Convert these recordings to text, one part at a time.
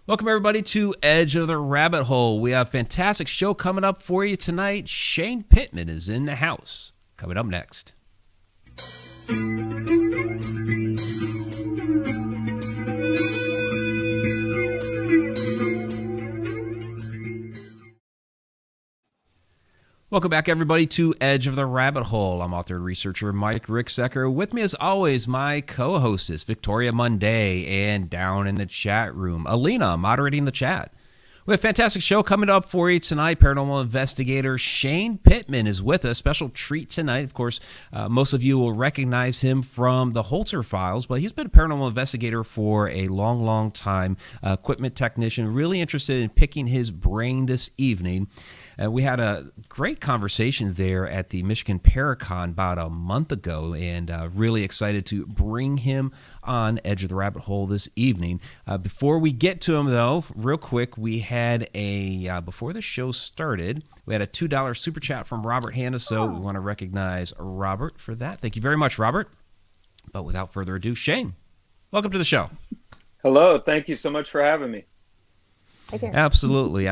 Welcome, everybody, to Edge of the Rabbit Hole. We have a fantastic show coming up for you tonight. Shane Pittman is in the house. Coming up next. Welcome back, everybody, to Edge of the Rabbit Hole. I'm author and researcher Mike Ricksecker. With me, as always, my co-hostess, Victoria Mundae, and down in the chat room, Alina, moderating the chat. We have a fantastic show coming up for you tonight. Paranormal investigator Shane Pittman is with us. Special treat tonight. Of course, most of you will recognize him from the Holzer Files, but he's been a paranormal investigator for a long, long time. Equipment technician, really interested in picking his brain this evening. We had a great conversation there at the Michigan Paracon about a month ago, and really excited to bring him on Edge of the Rabbit Hole this evening. Before we get to him, though, real quick, we had before the show started, we had a $2 super chat from Robert Hanna, so we want to recognize Robert for that. Thank you very much, Robert. But without further ado, Shane, welcome to the show. Hello. Thank you so much for having me. Absolutely.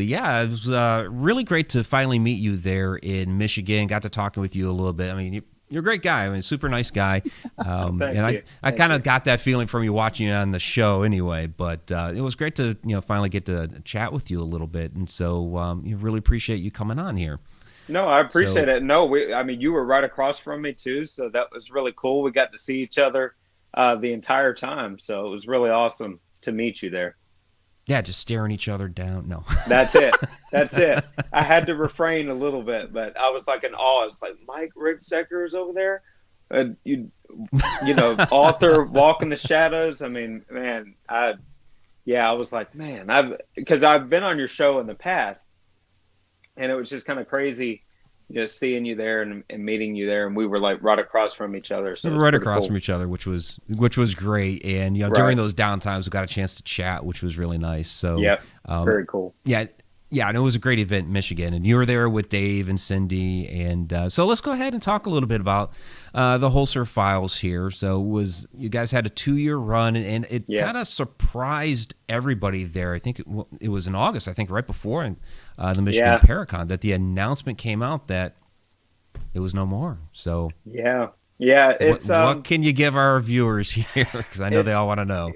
Yeah, it was really great to finally meet you there in Michigan. Got to talking with you a little bit. I mean, you're a great guy. I mean, super nice guy. And I kind of got that feeling from you watching you on the show anyway. But it was great to finally get to chat with you a little bit. And so you really appreciate you coming on here. No, I appreciate it. No, you were right across from me too, so that was really cool. We got to see each other the entire time, so it was really awesome to meet you there. Yeah, just staring each other down. No. That's it. I had to refrain a little bit, but I was like in awe. I was like, Mike Ricksecker is over there. Author, Walk in the Shadows. I mean, man, I was like, man, because I've been on your show in the past, and it was just kind of crazy, seeing you there and meeting you there, and we were like right across from each other. So right across from each other, which was great. And during those downtimes, we got a chance to chat, which was really nice. So yeah, very cool. Yeah, and it was a great event in Michigan, and you were there with Dave and Cindy, and so let's go ahead and talk a little bit about the Holzer Files here. So you guys had a 2-year run, and it kind of surprised everybody there. I think it was in August, I think right before the Michigan Paracon, that the announcement came out that it was no more. So it's what can you give our viewers here? Because I know they all want to know.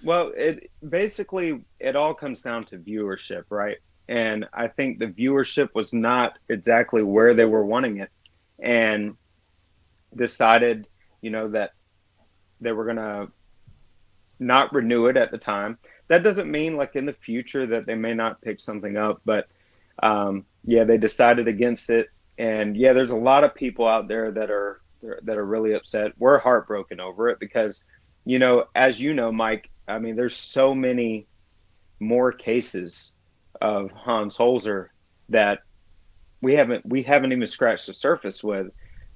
Well, it all comes down to viewership, right? And I think the viewership was not exactly where they were wanting it, and decided, that they were going to not renew it at the time. That doesn't mean like in the future that they may not pick something up, but they decided against it. And there's a lot of people out there that are really upset. We're heartbroken over it because, as you know, Mike, I mean, there's so many more cases of Hans Holzer that we haven't even scratched the surface with.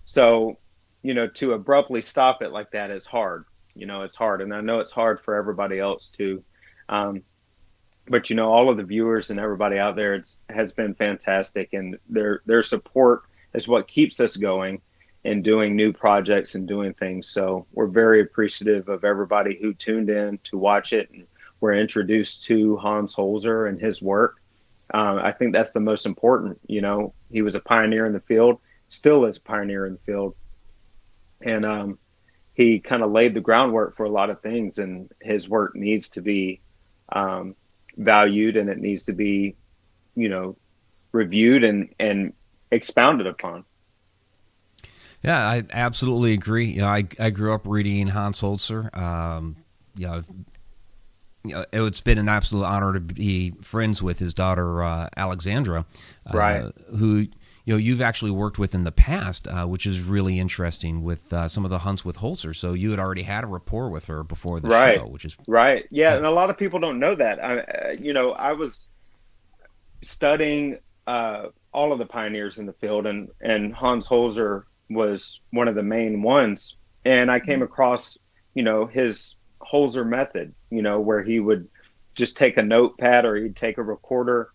So, to abruptly stop it like that is hard. It's hard, and I know it's hard for everybody else too. But all of the viewers and everybody out there has been fantastic, and their support is what keeps us going and doing new projects and doing things. So we're very appreciative of everybody who tuned in to watch it and were introduced to Hans Holzer and his work. I think that's the most important. He was a pioneer in the field, still is a pioneer in the field. And he kind of laid the groundwork for a lot of things, and his work needs to be valued, and it needs to be, reviewed and expounded upon. Yeah, I absolutely agree. I grew up reading Hans Holzer. It's been an absolute honor to be friends with his daughter, Alexandra, who you've actually worked with in the past, which is really interesting with some of the hunts with Holzer. So you had already had a rapport with her before the show, which is right. Yeah, and a lot of people don't know that. I was studying all of the pioneers in the field, and Hans Holzer was one of the main ones. And I came across, his Holzer method, where he would just take a notepad, or he'd take a recorder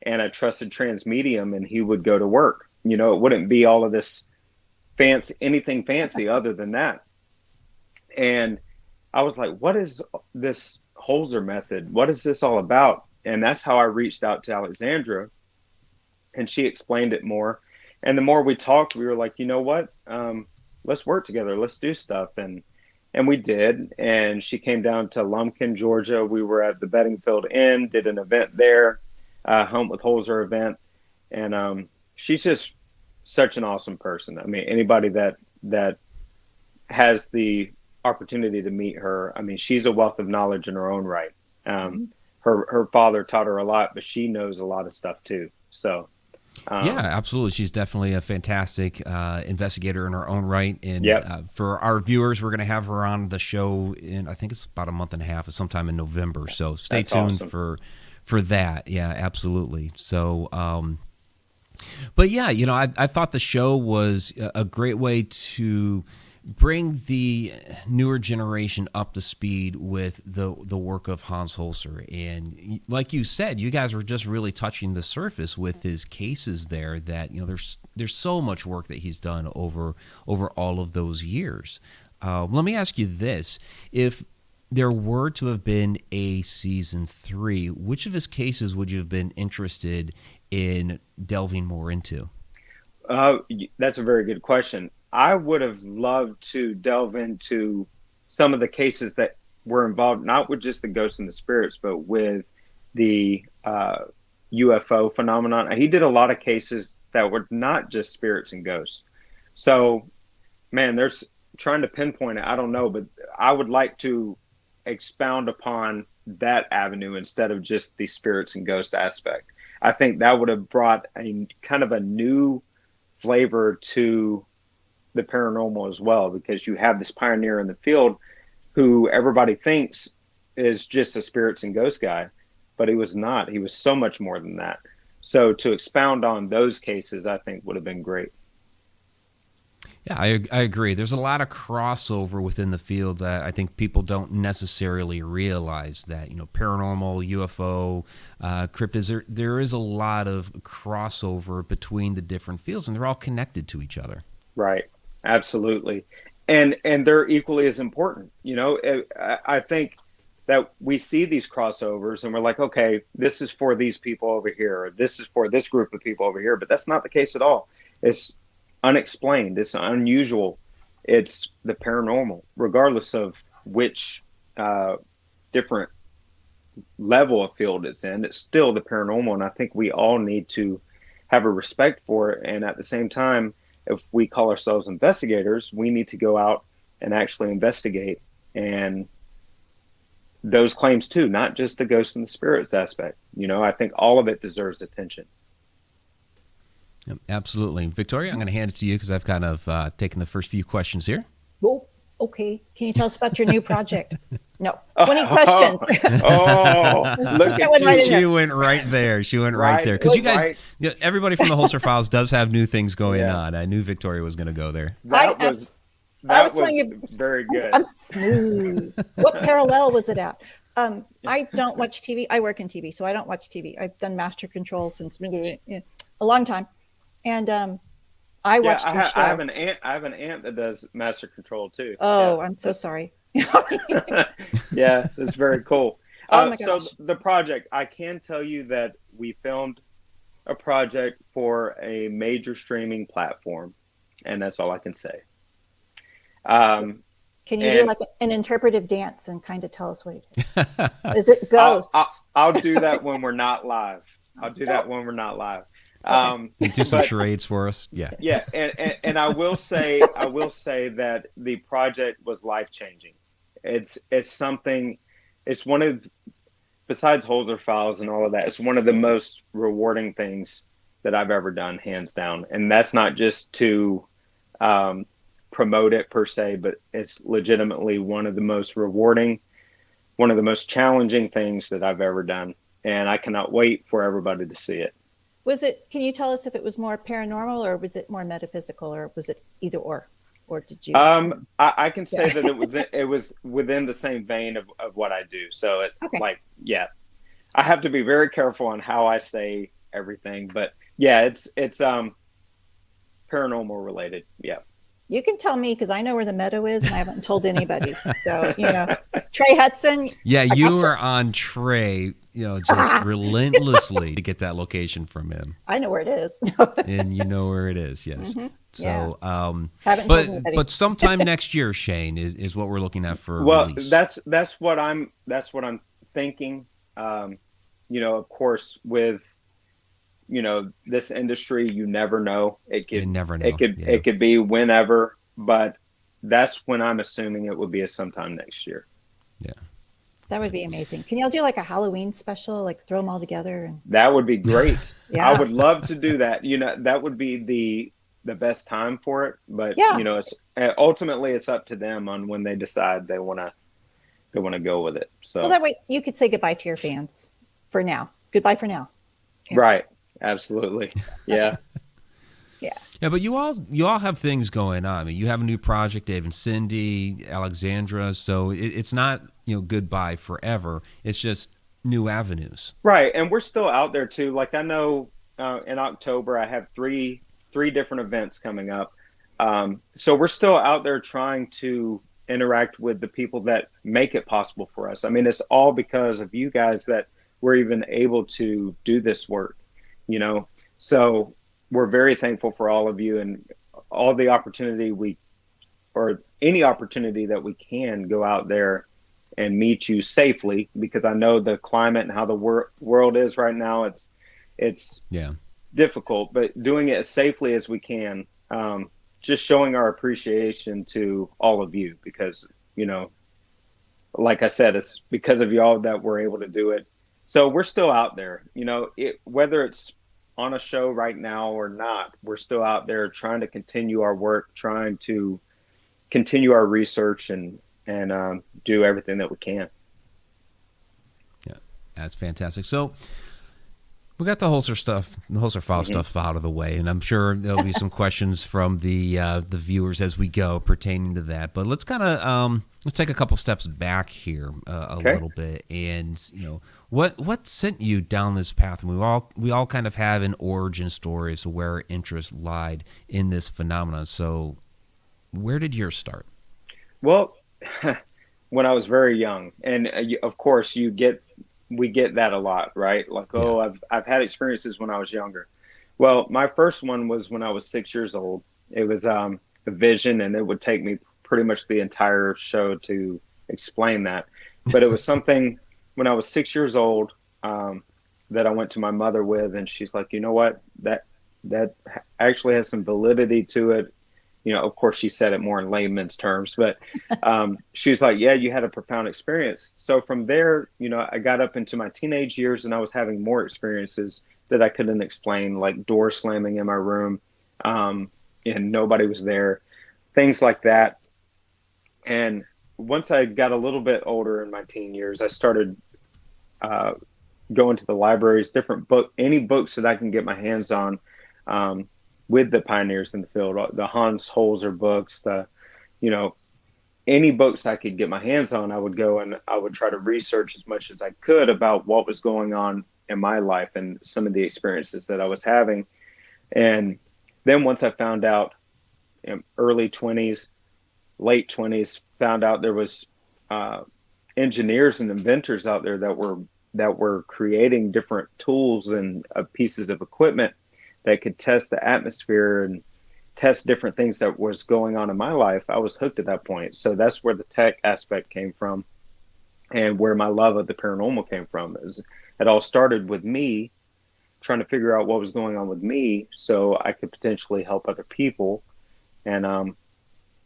and a trusted transmedium, and he would go to work. It wouldn't be all of this anything fancy other than that. And I was like, what is this Holzer method. What is this all about? And that's how I reached out to Alexandra, and she explained it more. And the more we talked, we were like, you know what? Let's work together. Let's do stuff. And we did. And she came down to Lumpkin, Georgia. We were at the Beddingfield Inn, did an event there, Hunt with Holzer event. And she's just such an awesome person. I mean, anybody that has the opportunity to meet her, I mean, she's a wealth of knowledge in her own right. Her father taught her a lot, but she knows a lot of stuff too. So yeah, absolutely. She's definitely a fantastic investigator in her own right. And for our viewers, we're going to have her on the show in, I think it's about a month and a half, sometime in November. So stay tuned for that. Yeah, absolutely. So, but yeah, you know, I thought the show was a great way to bring the newer generation up to speed with the work of Hans Holzer. And like you said, you guys were just really touching the surface with his cases there, that, you know, there's so much work that he's done over all of those years. Let me ask you this. If there were to have been a season 3, which of his cases would you have been interested in delving more into? That's a very good question. I would have loved to delve into some of the cases that were involved, not with just the ghosts and the spirits, but with the UFO phenomenon. He did a lot of cases that were not just spirits and ghosts. So, man, there's trying to pinpoint it. I don't know, but I would like to expound upon that avenue instead of just the spirits and ghosts aspect. I think that would have brought a kind of a new flavor to the paranormal as well, because you have this pioneer in the field who everybody thinks is just a spirits and ghost guy, but he was not. He was so much more than that. So to expound on those cases, I think would have been great. Yeah, I agree. There's a lot of crossover within the field that I think people don't necessarily realize, that, you know, paranormal, UFO, cryptids, there is a lot of crossover between the different fields, and they're all connected to each other. Right. Absolutely. And they're equally as important. You know, I think that we see these crossovers and we're like, okay, this is for these people over here, or this is for this group of people over here, but that's not the case at all. It's unexplained. It's unusual. It's the paranormal, regardless of which different level of field it's in. It's still the paranormal. And I think we all need to have a respect for it. And at the same time, if we call ourselves investigators, we need to go out and actually investigate. And those claims too, not just the ghosts and the spirits aspect. You know, I think all of it deserves attention. Absolutely. Victoria, I'm going to hand it to you because I've kind of taken the first few questions here. Well, okay. Can you tell us about your new project? No. 20 questions. Look at you. She went right there. She went right there. Because you guys, everybody from the Holzer Files does have new things going on. I knew Victoria was going to go there. That was very good. I'm smooth. What parallel was it at? I don't watch TV. I work in TV, so I don't watch TV. I've done Master Control since a long time. And I watched your show. I have an aunt that does Master Control too. Oh, yeah. I'm so sorry. Yeah, that's very cool. Oh my gosh. So the project, I can tell you that we filmed a project for a major streaming platform, and that's all I can say. Can you do like an interpretive dance and kind of tell us what it is? Is it ghosts? I'll do that when we're not live. Do some charades for us. Yeah. And I will say that the project was life-changing. It's something, it's one of, besides Holzer Files and all of that, it's one of the most rewarding things that I've ever done, hands down. And that's not just to promote it per se, but it's legitimately one of the most rewarding, one of the most challenging things that I've ever done. And I cannot wait for everybody to see it. Can you tell us if it was more paranormal or was it more metaphysical, or was it either or did you? I can say that it was within the same vein of what I do. So I have to be very careful on how I say everything, but yeah, it's paranormal related. Yeah. You can tell me because I know where the meadow is and I haven't told anybody. So, Trey Hudson. Yeah, you are on Trey, just relentlessly to get that location from him. I know where it is. And you know where it is, yes. Mm-hmm. So, haven't told anybody. but sometime next year, Shane, is what we're looking at for release. That's what I'm thinking. Of course, with this industry, you never know. It could be whenever, but that's when I'm assuming it would be sometime next year. Yeah. That would be amazing. Can y'all do like a Halloween special, like throw them all together? That would be great. Yeah. I would love to do that. That would be the best time for it. But ultimately it's up to them on when they decide they want to go with it. So that way you could say goodbye to your fans for now. Goodbye for now. Yeah. Right. Absolutely. Yeah. Yeah. Yeah, but you all have things going on. I mean, you have a new project, Dave and Cindy, Alexandra. So it's not goodbye forever. It's just new avenues. Right, and we're still out there too. Like I know in October I have three different events coming up. So we're still out there trying to interact with the people that make it possible for us. I mean, it's all because of you guys that we're even able to do this work. So we're very thankful for all of you and all the opportunity any opportunity that we can go out there and meet you safely, because I know the climate and how the world is right now, it's difficult, but doing it as safely as we can, just showing our appreciation to all of you, because, like I said, it's because of y'all that we're able to do it. So we're still out there, whether it's on a show right now or not, we're still out there trying to continue our work, trying to continue our research and do everything that we can. Yeah, that's fantastic. So we got the Holzer Files stuff out of the way, and I'm sure there'll be some questions from the viewers as we go pertaining to that. But let's kind of let's take a couple steps back here a little bit, and what sent you down this path? And we all kind of have an origin story as to where our interest lied in this phenomenon. So where did yours start? Well, when I was very young, and of course we get that a lot, right? Like, I've had experiences when I was younger. Well, my first one was when I was 6 years old. It was a vision, and it would take me pretty much the entire show to explain that. But it was something when I was 6 years old that I went to my mother with, and she's like, you know what, that actually has some validity to it. Of course, she said it more in layman's terms, but she was like, yeah, you had a profound experience. So from there, I got up into my teenage years, and I was having more experiences that I couldn't explain, like door slamming in my room, and nobody was there, things like that. And once I got a little bit older in my teen years, I started going to the libraries, any books that I can get my hands on, with the pioneers in the field, the Hans Holzer books, any books I could get my hands on, I would go and I would try to research as much as I could about what was going on in my life and some of the experiences that I was having. And then once I found out in early 20s, late 20s, found out there was engineers and inventors out there that were creating different tools and pieces of equipment that could test the atmosphere and test different things that was going on in my life. I was hooked at that point. So that's where the tech aspect came from, and where my love of the paranormal came from. It all started with me trying to figure out what was going on with me so I could potentially help other people. And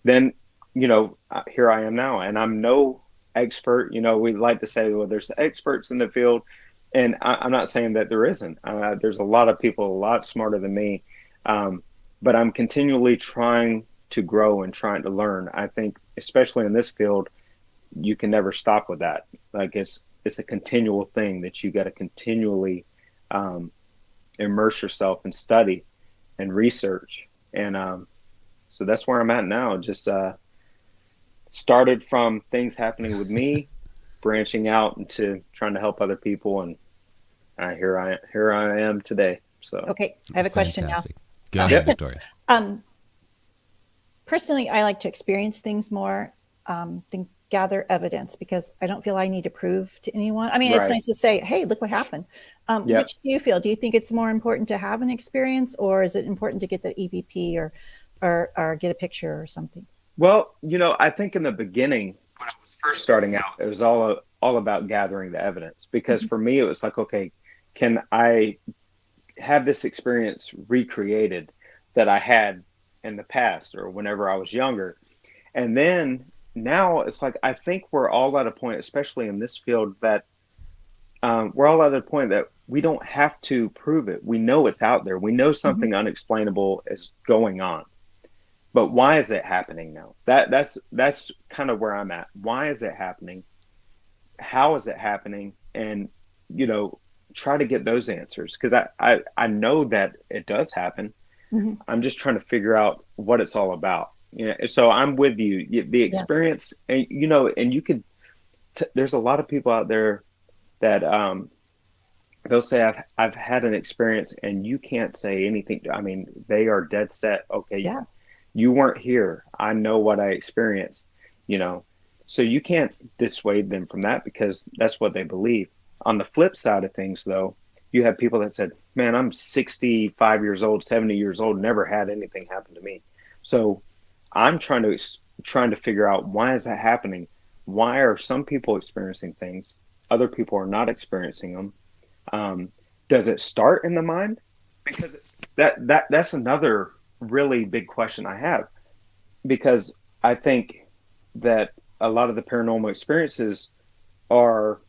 then, here I am now, and I'm no expert. We like to say, well, there's experts in the field. And I'm not saying that there isn't. There's a lot of people a lot smarter than me. But I'm continually trying to grow and trying to learn. I think, especially in this field, you can never stop with that. Like it's a continual thing that you got to continually immerse yourself and study and research. And so that's where I'm at now. Just started from things happening with me, branching out into trying to help other people, and here I am today. So okay, I have a question now. Go ahead, Victoria. Personally, I like to experience things more than gather evidence, because I don't feel I need to prove to anyone. I mean, it's Right. nice to say, hey, look what happened. Yep. Which do you feel? Do you think it's more important to have an experience, or is it important to get the EVP or get a picture or something? Well, I think in the beginning, when I was first starting out, it was all about gathering the evidence, because for me, it was like, okay, can I have this experience recreated that I had in the past or whenever I was younger? And then now it's like, I think we're all at a point, especially in this field, that we're all at a point that we don't have to prove it. We know it's out there. We know something unexplainable is going on. But why is it happening now? That's kind of where I'm at. Why is it happening? How is it happening? And, try to get those answers, because I know that it does happen. I'm just trying to figure out what it's all about. So I'm with you. The experience, and and you could. There's a lot of people out there that they'll say I've had an experience, and you can't say anything. I mean, they are dead set. Okay, you weren't here. I know what I experienced. So you can't dissuade them from that, because that's what they believe. On the flip side of things, though, you have people that said, man, I'm 65 years old, 70 years old, never had anything happen to me. So I'm trying to figure out, why is that happening? Why are some people experiencing things, other people are not experiencing them? Does it start in the mind? Because that's another really big question I have, because I think that a lot of the paranormal experiences are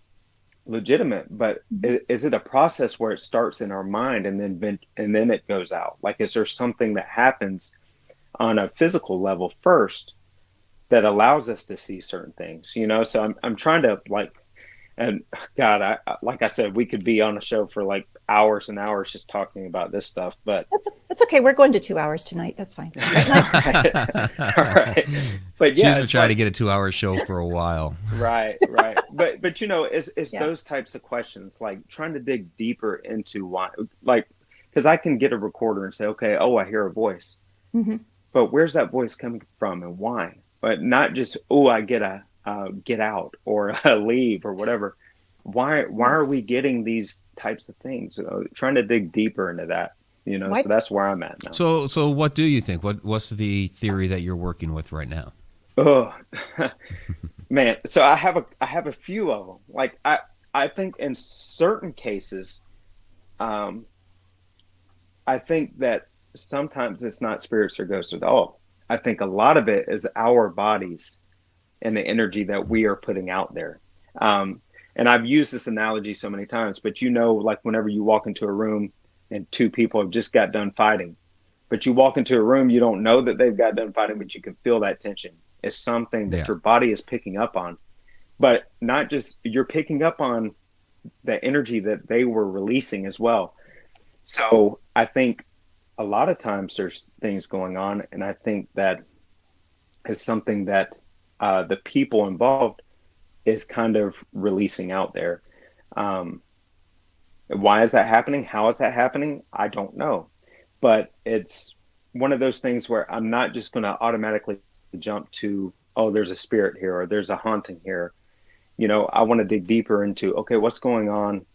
legitimate, but is it a process where it starts in our mind and then it goes out? Like, is there something that happens on a physical level first that allows us to see certain things? So I'm trying to, like, and God, like I said, we could be on a show for like hours and hours just talking about this stuff, but that's okay. We're going to 2 hours tonight. That's fine. All right. But she's been trying to get a 2-hour show for a while. Right. But it's those types of questions, like trying to dig deeper into why, like, because I can get a recorder and say, okay, I hear a voice, but where's that voice coming from and why? But not just, I get a get out or leave or whatever. Why are we getting these types of things? Trying to dig deeper into that. So that's where I'm at now. So what do you think? What's the theory that you're working with right now? Oh, man. So I have a few of them. Like, I think in certain cases, I think that sometimes it's not spirits or ghosts at all. I think a lot of it is our bodies and the energy that we are putting out there. And I've used this analogy so many times, but like whenever you walk into a room and two people have just got done fighting, but you walk into a room, you don't know that they've got done fighting, but you can feel that tension. It's something that your body is picking up on, but not just, you're picking up on the energy that they were releasing as well. So I think a lot of times there's things going on, and I think that is something that the people involved is kind of releasing out there. Why is that happening? How is that happening? I don't know. But it's one of those things where I'm not just going to automatically jump to, there's a spirit here, or there's a haunting here. I want to dig deeper into, okay, what's going on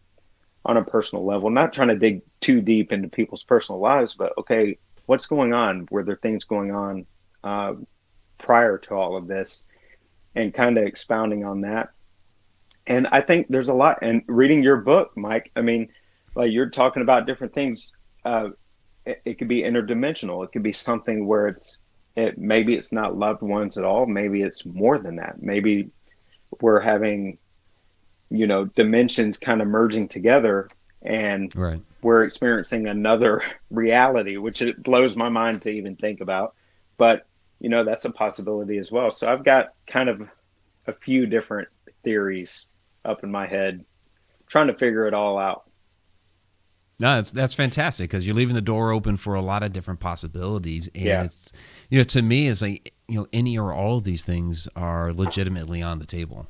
a personal level? Not trying to dig too deep into people's personal lives, but okay, what's going on? Were there things going on prior to all of this? And kind of expounding on that. And I think there's a lot, and reading your book, Mike, I mean, like, you're talking about different things. It could be interdimensional. It could be something where maybe it's not loved ones at all. Maybe it's more than that. Maybe we're having, dimensions kind of merging together, and we're experiencing another reality, which it blows my mind to even think about. But that's a possibility as well. So I've got kind of a few different theories up in my head, trying to figure it all out. No, that's fantastic, because you're leaving the door open for a lot of different possibilities. And it's, to me, it's like, any or all of these things are legitimately on the table.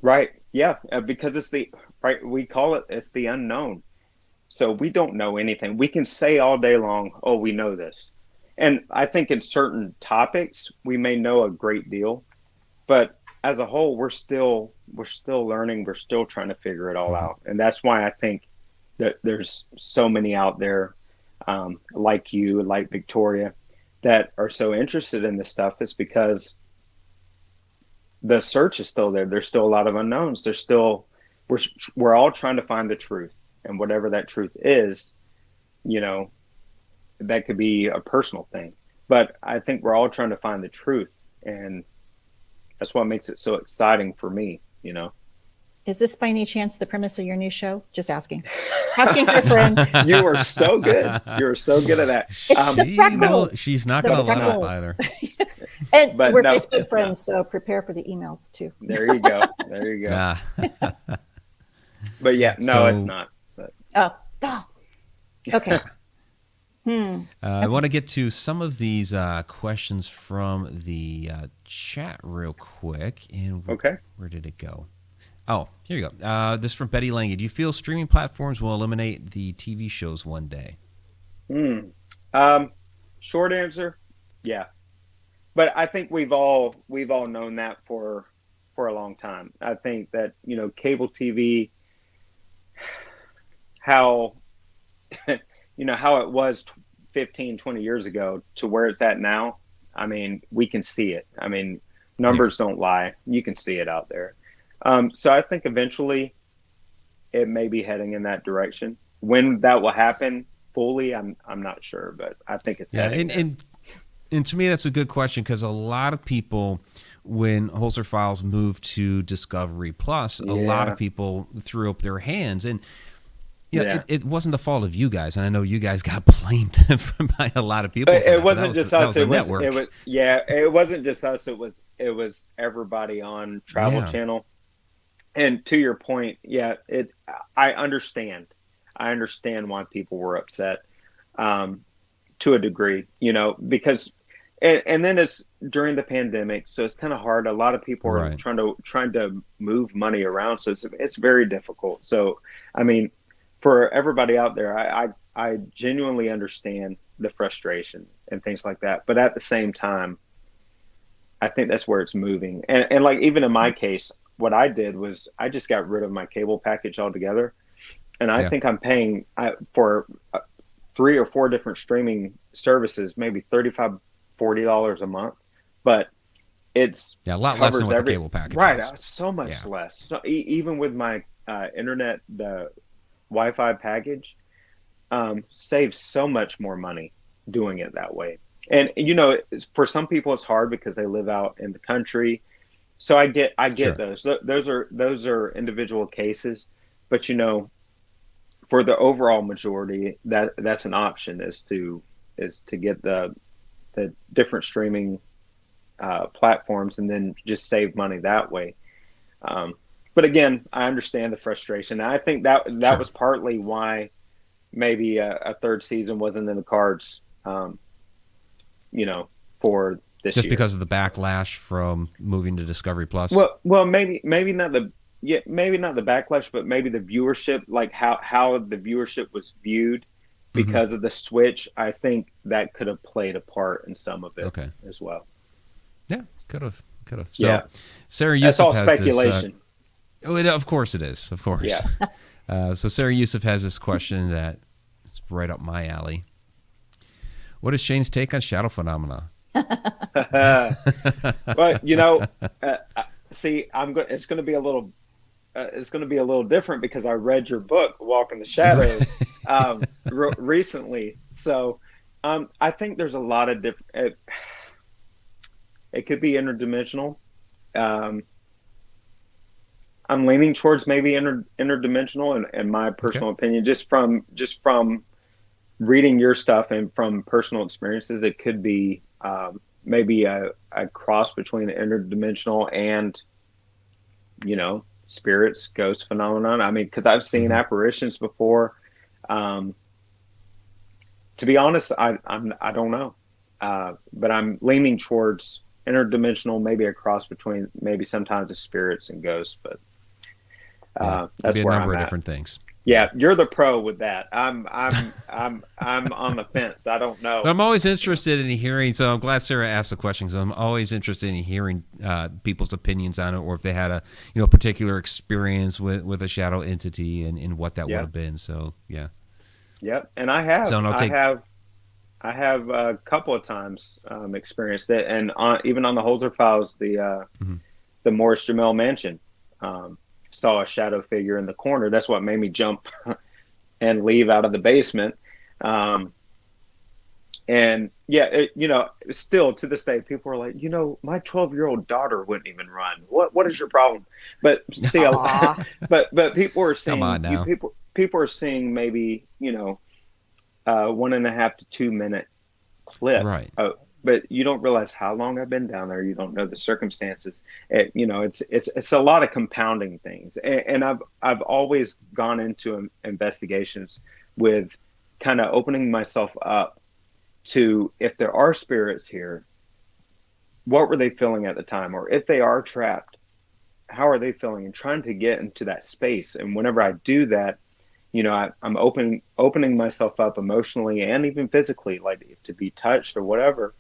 Right. Yeah. Because it's we call it's the unknown. So we don't know anything. We can say all day long, we know this. And I think in certain topics, we may know a great deal, but as a whole, we're still learning. We're still trying to figure it all out. And that's why I think that there's so many out there, like you, like Victoria, that are so interested in this stuff. Is because the search is still there. There's still a lot of unknowns. We're all trying to find the truth, and whatever that truth is, that could be a personal thing. But I think we're all trying to find the truth, and that's what makes it so exciting for me. Is this by any chance the premise of your new show? Just asking. Asking for a friend. You are so good. You're so good at that. It's the freckles. She's not going to let up either. And But we're no, Facebook it's friends, so prepare for the emails too. There you go. There you go. But yeah, no, So- it's not. But Oh, duh. Okay. I want to get to some of these questions from the chat real quick. And okay. where did it go? Oh, here you go. This is from Betty Lange. Do you feel streaming platforms will eliminate the TV shows one day? Short answer, yeah. But I think we've all known that for a long time. I think that, cable TV, how how it was 15, 20 years ago to where it's at now. I mean, we can see it. I mean, numbers don't lie. You can see it out there. So I think eventually it may be heading in that direction. When that will happen fully, I'm not sure, but I think it's heading there. And to me, that's a good question, because a lot of people, when Holzer Files moved to Discovery Plus, a lot of people threw up their hands. And it wasn't the fault of you guys, and I know you guys got blamed by a lot of people. It wasn't just us. It was it wasn't just us. It was everybody on Travel Channel. And to your point, I understand. I understand why people were upset to a degree, because, and then it's during the pandemic, so it's kind of hard. A lot of people are trying to move money around, so it's very difficult. So, I mean, for everybody out there, I genuinely understand the frustration and things like that. But at the same time, I think that's where it's moving. And like, even in my case, what I did was I just got rid of my cable package altogether. And I think I'm paying for 3 or 4 different streaming services, maybe $35, $40 a month. But it's a lot less than what the cable package was. Was. So much less. So even with my internet, the Wi-Fi package, saves so much more money doing it that way. And for some people it's hard because they live out in the country. So I get those. Those are individual cases, but for the overall majority, that's an option is to get the different streaming platforms and then just save money that way. But again, I understand the frustration. I think that was partly why maybe a third season wasn't in the cards, for this just year. because of the backlash from moving to Discovery Plus. Well, maybe not the backlash, but maybe the viewership, like how the viewership was viewed because of the switch. I think that could have played a part in some of it as well. Yeah, could have. So, Sarah Yusuf, that's all has speculation. Of course it is. Of course. Yeah. So Sarah Yusuf has this question that is right up my alley. What is Shane's take on shadow phenomena? Well, see, it's going to be a little different because I read your book, Walk in the Shadows, recently. So, I think there's a lot of different. It could be interdimensional. I'm leaning towards maybe interdimensional, in my personal opinion, just from reading your stuff and from personal experiences. It could be maybe a cross between interdimensional and, spirits, ghost phenomenon. I mean, because I've seen apparitions before. To be honest, I don't know, but I'm leaning towards interdimensional, maybe a cross between maybe sometimes the spirits and ghosts, but could that's be a where number I'm of at. different things. Yeah, you're the pro with that. I'm on the fence. I don't know. But I'm always interested in hearing. So I'm glad Sarah asked the question. So I'm always interested in hearing people's opinions on it, or if they had a particular experience with a shadow entity and what that would have been. So yeah. Yep, and I have. So I have a couple of times experienced it, and even on the Holzer Files, the Morris Jamel mansion. Saw a shadow figure in the corner. That's what made me jump and leave out of the basement. And yeah, still to this day, people are like, my 12-year-old daughter wouldn't even run. What is your problem? But see, but people are saying, come on now. People are seeing maybe 1.5 to 2 minute clip. Right. But you don't realize how long I've been down there. You don't know the circumstances. It's a lot of compounding things. And I've always gone into investigations with kind of opening myself up to, if there are spirits here, what were they feeling at the time? Or if they are trapped, how are they feeling? And trying to get into that space. And whenever I do that, I'm opening myself up emotionally and even physically, like to be touched or whatever.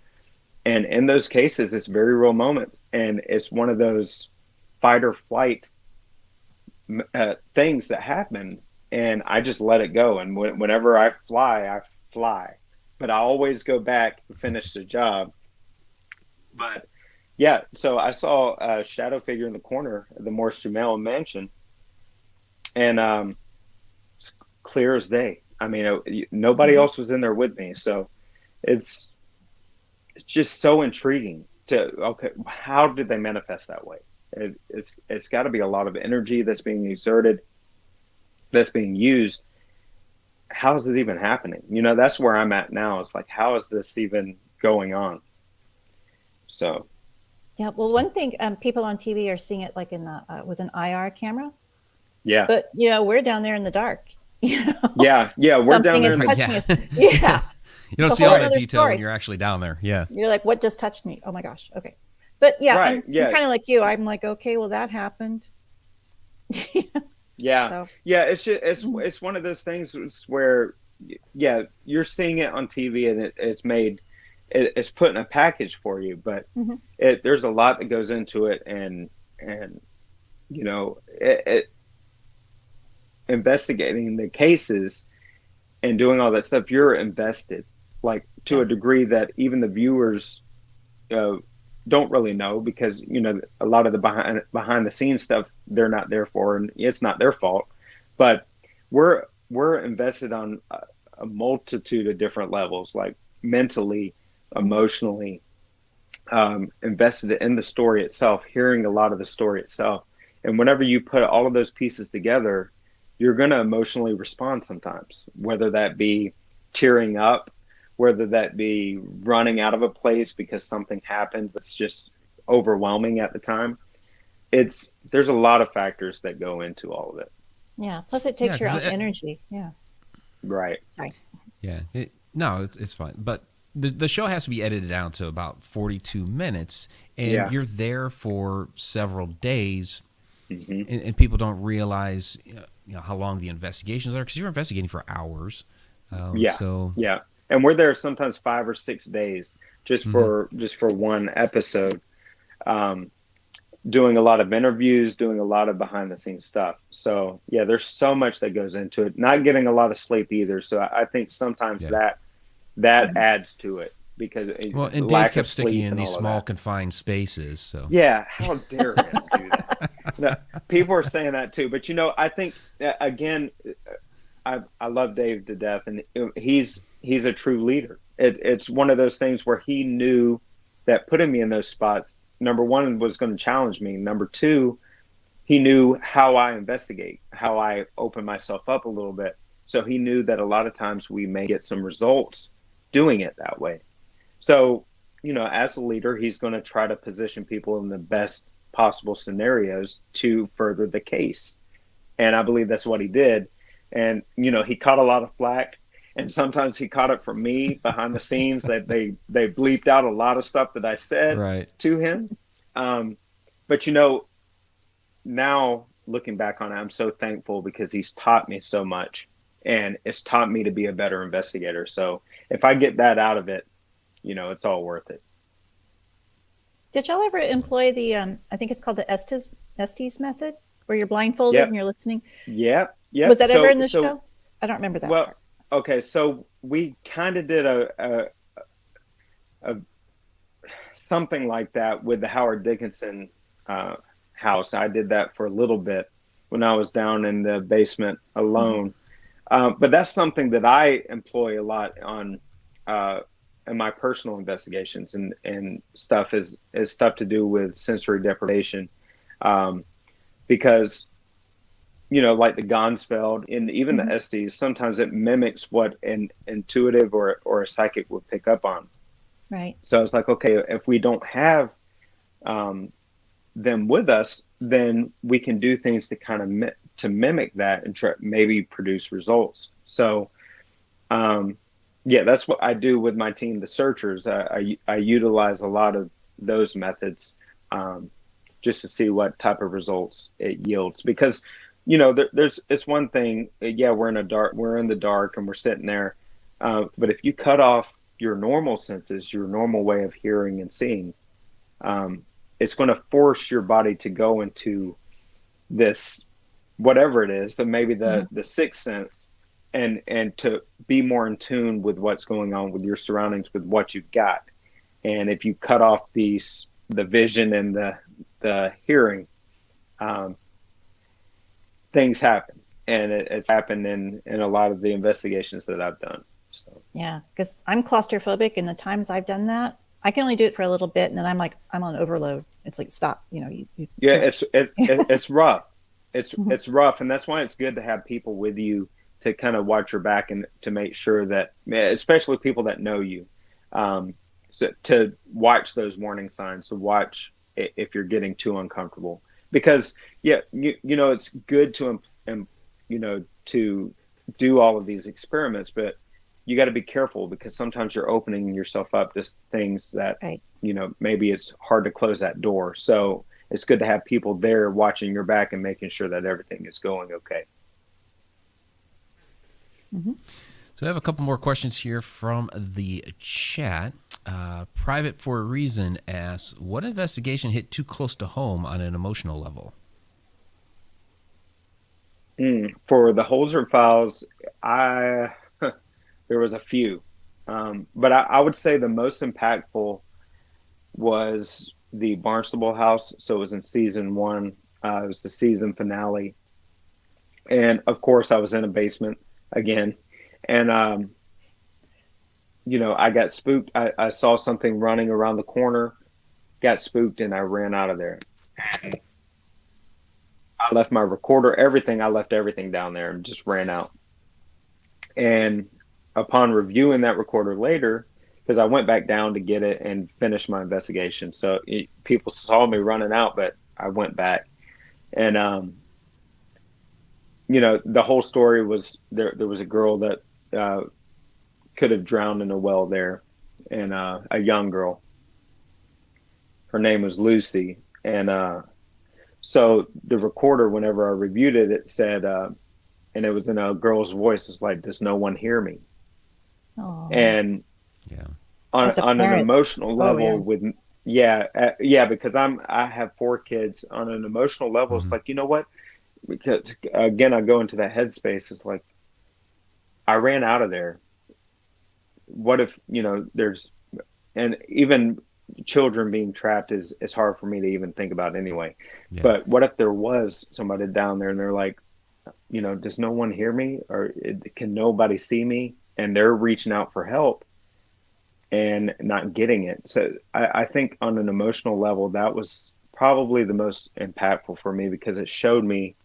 And in those cases, it's very real moments. And it's one of those fight or flight things that happen. And I just let it go. And whenever I fly. But I always go back and finish the job. But yeah, so I saw a shadow figure in the corner of the Morris Jamel mansion. And it's clear as day. I mean, nobody else was in there with me. So it's just so intriguing how did they manifest that way? It's got to be a lot of energy that's being exerted, that's being used. How is it even happening? That's where I'm at now. It's like, how is this even going on? So yeah, well, one thing, people on TV are seeing it like in the with an IR camera. Yeah, but we're down there in the dark. Yeah, we're down there. Yeah. You don't see all that detail when you're actually down there. Yeah. You're like, what just touched me? Oh my gosh. Okay. But yeah, right, I'm kind of like you. I'm like, okay, well, that happened. Yeah. So. Yeah. It's just, it's one of those things where, you're seeing it on TV and it's put in a package for you, but there's a lot that goes into it. And investigating the cases and doing all that stuff, you're invested, like to a degree that even the viewers don't really know, because a lot of the behind the scenes stuff they're not there for, and it's not their fault. But we're invested on a multitude of different levels, like mentally, emotionally, invested in the story itself, hearing a lot of the story itself. And whenever you put all of those pieces together, you're going to emotionally respond sometimes, whether that be tearing up, whether that be running out of a place because something happens that's just overwhelming at the time. There's a lot of factors that go into all of it. Yeah. Plus it takes your own energy. Yeah. Right. Sorry. Yeah. It's fine. But the show has to be edited down to about 42 minutes, and you're there for several days. And people don't realize how long the investigations are, because you're investigating for hours. And we're there sometimes 5 or 6 days just for one episode, doing a lot of interviews, doing a lot of behind the scenes stuff. So yeah, there's so much that goes into it. Not getting a lot of sleep either. So I think sometimes that adds to it, because and Dave kept sticking in these small confined spaces. So yeah, how dare him do that? No, people are saying that too, but I think again, I love Dave to death, and he's a true leader. It's one of those things where he knew that putting me in those spots, number one, was going to challenge me. Number two, he knew how I investigate, how I open myself up a little bit. So he knew that a lot of times we may get some results doing it that way. So, as a leader, he's going to try to position people in the best possible scenarios to further the case. And I believe that's what he did. And, he caught a lot of flack, and sometimes he caught it from me behind the scenes that they bleeped out a lot of stuff that I said to him. But, now looking back on it, I'm so thankful because he's taught me so much, and it's taught me to be a better investigator. So if I get that out of it, it's all worth it. Did y'all ever employ the, I think it's called the Estes method, where you're blindfolded and you're listening? Yep. Was that ever in the show? I don't remember that part. Okay, so we kind of did a something like that with the Howard Dickinson house. I did that for a little bit when I was down in the basement alone. But that's something that I employ a lot on in my personal investigations, and stuff is stuff to do with sensory deprivation, because like the Gonsfeld and even the Estes, sometimes it mimics what an intuitive or a psychic would pick up on. Right. So I was like, okay, if we don't have them with us, then we can do things to kind of to mimic that and maybe produce results. So, that's what I do with my team, the searchers. I utilize a lot of those methods just to see what type of results it yields. Because, it's one thing. We're in the dark and we're sitting there. But if you cut off your normal senses, your normal way of hearing and seeing, it's going to force your body to go into this, whatever it is, that maybe the sixth sense, and to be more in tune with what's going on with your surroundings, with what you've got. And if you cut off the vision and the hearing, things happen. And it's happened in a lot of the investigations that I've done. So. Yeah, because I'm claustrophobic, and the times I've done that, I can only do it for a little bit, and then I'm like, I'm on overload. It's like, stop. It's rough. It's rough, and that's why it's good to have people with you to kind of watch your back and to make sure that, especially people that know you, so to watch those warning signs, to watch if you're getting too uncomfortable, because it's good to to do all of these experiments, but you got to be careful, because sometimes you're opening yourself up to things that, maybe it's hard to close that door. So it's good to have people there watching your back and making sure that everything is going okay. So I have a couple more questions here from the chat. Private for a Reason asks, what investigation hit too close to home on an emotional level? For the Holzer Files, there was a few, but I would say the most impactful was the Barnstable House. So it was in season 1. It was the season finale, and of course I was in a basement again, and I got spooked. I saw something running around the corner, got spooked, and I ran out of there. I left my recorder, everything. I left everything down there and just ran out. And upon reviewing that recorder later, because I went back down to get it and finish my investigation. So people saw me running out, but I went back. And, the whole story was there was a girl that could have drowned in a well there, and a young girl. Her name was Lucy. And so the recorder, whenever I reviewed it, it said, and it was in a girl's voice, it's like, does no one hear me? Aww. And on an emotional level, because I have 4 kids. On an emotional level, it's like, you know what? Because again, I go into that headspace. It's like, I ran out of there. What if there's, and even children being trapped is hard for me to even think about anyway. Yeah. But what if there was somebody down there and they're like, does no one hear me, or can nobody see me? And they're reaching out for help and not getting it. So I think on an emotional level, that was probably the most impactful for me, because it showed me,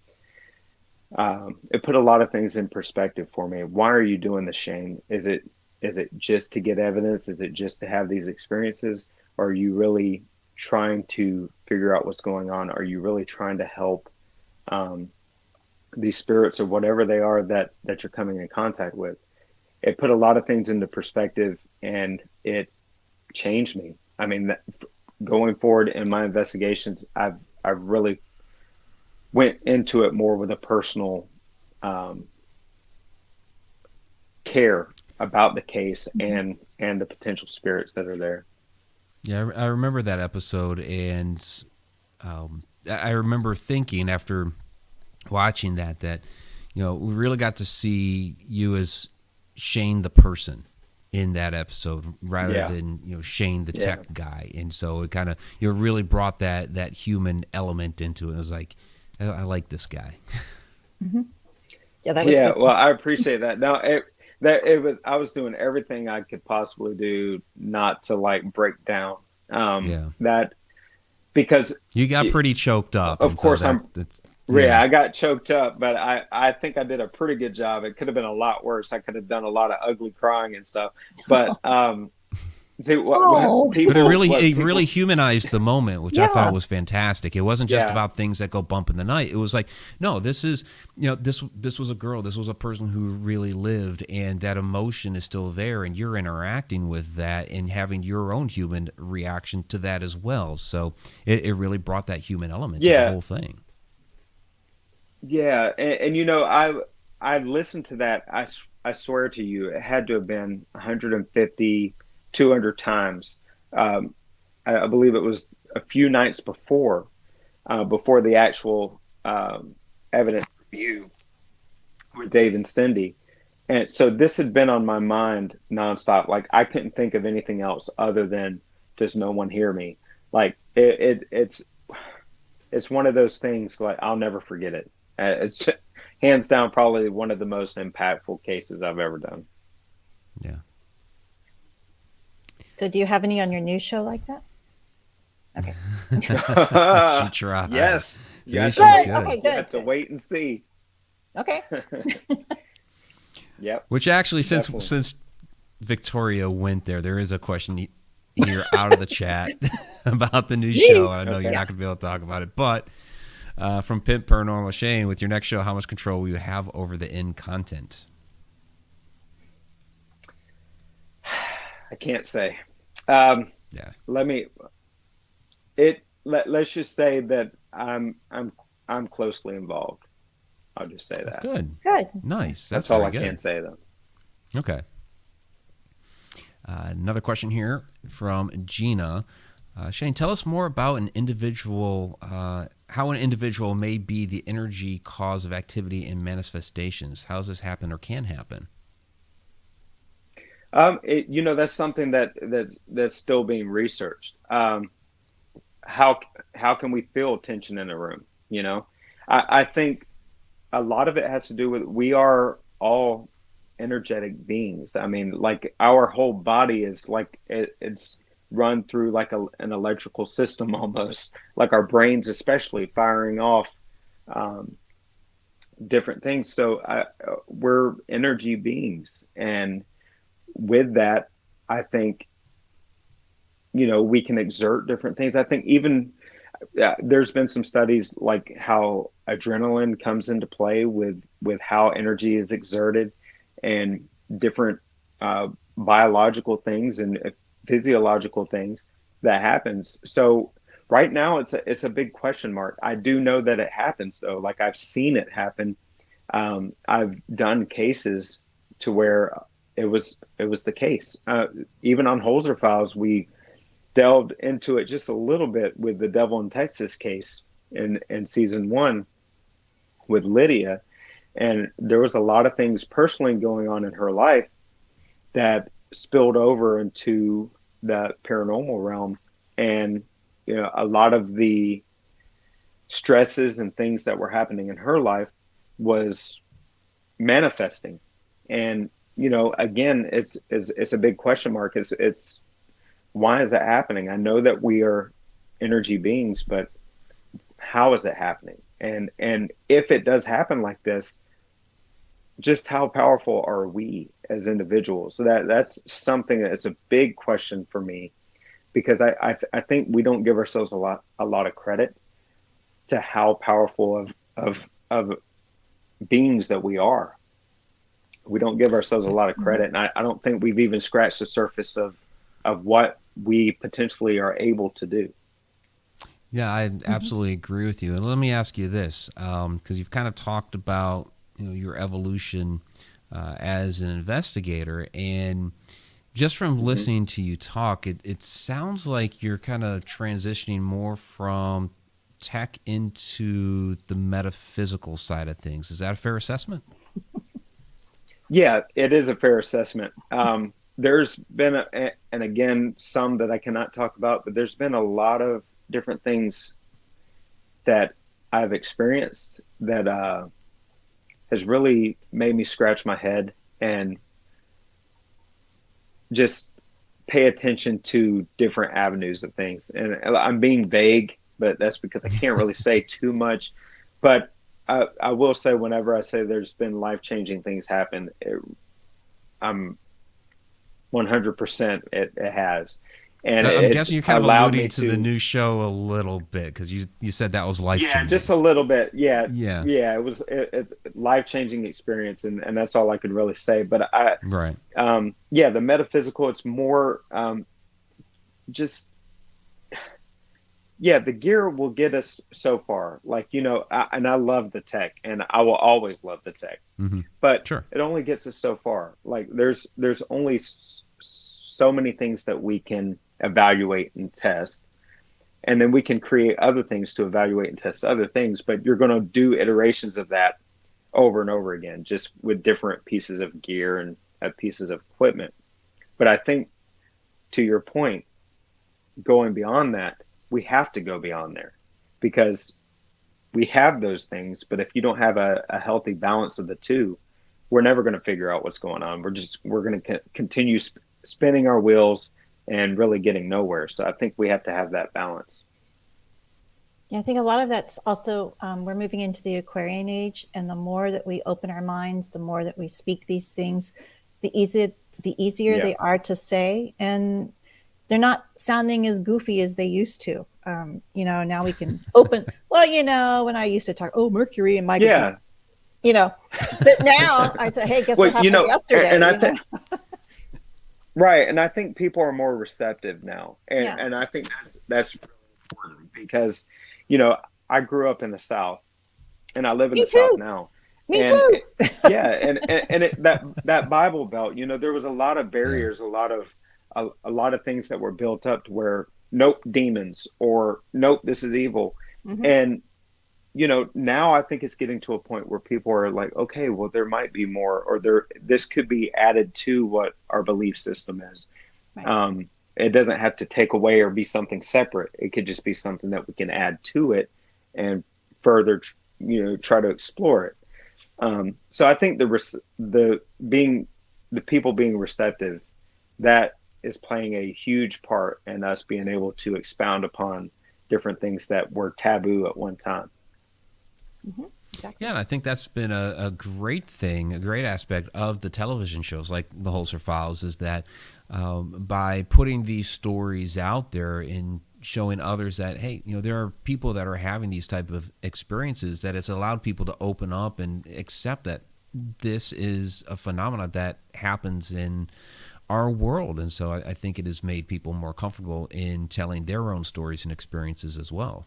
it put a lot of things in perspective for me. Why are you doing this, Shane? Is it just to get evidence? Is it just to have these experiences? Or are you really trying to figure out what's going on? Are you really trying to help these spirits, or whatever they are that you're coming in contact with? It put a lot of things into perspective, and it changed me. I mean, going forward in my investigations, I've really went into it more with a personal care about the case and the potential spirits that are there. Yeah, I remember that episode, and I remember thinking after watching that we really got to see you as Shane the person in that episode rather than Shane the tech guy, and so it kind of really brought that human element into it. I was like, I like this guy. Mm-hmm. Yeah, that was good. Well, I appreciate that. Now I was doing everything I could possibly do not to like break down that, because you got pretty choked up. Of course, I got choked up, but I think I did a pretty good job. It could have been a lot worse. I could have done a lot of ugly crying and stuff. But see, what people, but it really humanized the moment, which I thought was fantastic. It wasn't just about things that go bump in the night. It was like, no, this is this was a girl, this was a person who really lived, and that emotion is still there, and you're interacting with that and having your own human reaction to that as well. So it really brought that human element to the whole thing. Yeah, and I listened to that. I swear to you, it had to have been 150, 200 times. I believe it was a few nights before the actual evidence review with Dave and Cindy, and so this had been on my mind nonstop. Like I couldn't think of anything else other than "Does no one hear me?" Like it's one of those things. Like I'll never forget it. It's hands down probably one of the most impactful cases I've ever done. Yeah. So do you have any on your new show like that? Okay. She tried. Yes. Yes. Okay, good. You have to wait and see. Okay. Yep. Which actually, since Victoria went there is a question here out of the chat about the new show. I know you're not going to be able to talk about it, but from Pimp Paranormal Shane, with your next show, how much control will you have over the end content? I can't say. Let's just say that I'm closely involved. I'll just say that. Good. Nice. That's all I can say, though. Okay. Another question here from Gina. Shane, tell us more about an individual, how an individual may be the energy cause of activity in manifestations. How does this happen or can happen? That's something that's still being researched. How can we feel tension in a room? I think a lot of it has to do with, we are all energetic beings. I mean, like our whole body is like, it's run through like an electrical system, almost like our brains, especially firing off different things. So we're energy beings. And with that, I think, we can exert different things. I think even there's been some studies like how adrenaline comes into play with how energy is exerted, and different biological things and physiological things that happens. So right now it's a big question mark. I do know that it happens though. Like I've seen it happen. I've done cases to where it was the case. Even on Holzer Files, we delved into it just a little bit with the Devil in Texas case in season 1 with Lydia. And there was a lot of things personally going on in her life that spilled over into the paranormal realm. And, a lot of the stresses and things that were happening in her life was manifesting. And, again, it's a big question mark. It's why is that happening? I know that we are energy beings, but how is it happening? And if it does happen like this, just how powerful are we as individuals? So that's something that's a big question for me, because I think we don't give ourselves a lot of credit to how powerful of beings that we are. We don't give ourselves a lot of credit, and I don't think we've even scratched the surface of what we potentially are able to do. Yeah, I absolutely agree with you. And let me ask you this, because you've kind of talked about your evolution as an investigator, and just from listening to you talk, it sounds like you're kind of transitioning more from tech into the metaphysical side of things. Is that a fair assessment? Yeah, it is a fair assessment. There's been, and again, some that I cannot talk about, but there's been a lot of different things that I've experienced that has really made me scratch my head and just pay attention to different avenues of things. And I'm being vague, but that's because I can't really say too much. But I will say, whenever I say there's been life-changing things happen, I'm 100% it has. And I'm guessing you're kind of allowed alluding me to the new show a little bit, because you said that was life changing. Yeah, just a little bit. Yeah. Yeah. It's a life-changing experience, and that's all I could really say. But Right. The metaphysical, it's more the gear will get us so far. Like, and I love the tech, and I will always love the tech. Mm-hmm. But Sure. it only gets us so far. Like, there's only so many things that we can evaluate and test, and then we can create other things to evaluate and test other things. But you're going to do iterations of that over and over again, just with different pieces of gear and pieces of equipment. But I think, to your point, going beyond that, we have to go beyond there, because we have those things, but if you don't have a healthy balance of the two, we're never going to figure out what's going on. We're going to continue spinning our wheels and really getting nowhere. So I think we have to have that balance. Yeah, I think a lot of that's also, we're moving into the Aquarian age, and the more that we open our minds, the more that we speak these things, the easier they are to say, and they're not sounding as goofy as they used to. Now we can open. Well, when I used to talk, Mercury and my, but now I say, hey, guess what happened yesterday? And I think, right, and I think people are more receptive now, and I think that's really important, because I grew up in the South, and I live in the South now. Me too. That Bible Belt, there was a lot of barriers, a lot of things that were built up to where, nope, demons, or nope, this is evil. Mm-hmm. And now I think it's getting to a point where people are like, okay, well, there might be more, or this could be added to what our belief system is. Right. It doesn't have to take away or be something separate. It could just be something that we can add to it and further, try to explore it. So I think the people being receptive, that is playing a huge part in us being able to expound upon different things that were taboo at one time. Mm-hmm. Exactly. Yeah, and I think that's been a great thing, a great aspect of the television shows like the Holzer Files, is that by putting these stories out there and showing others that, hey, there are people that are having these type of experiences, that it's allowed people to open up and accept that this is a phenomenon that happens in our world. And so I think it has made people more comfortable in telling their own stories and experiences as well.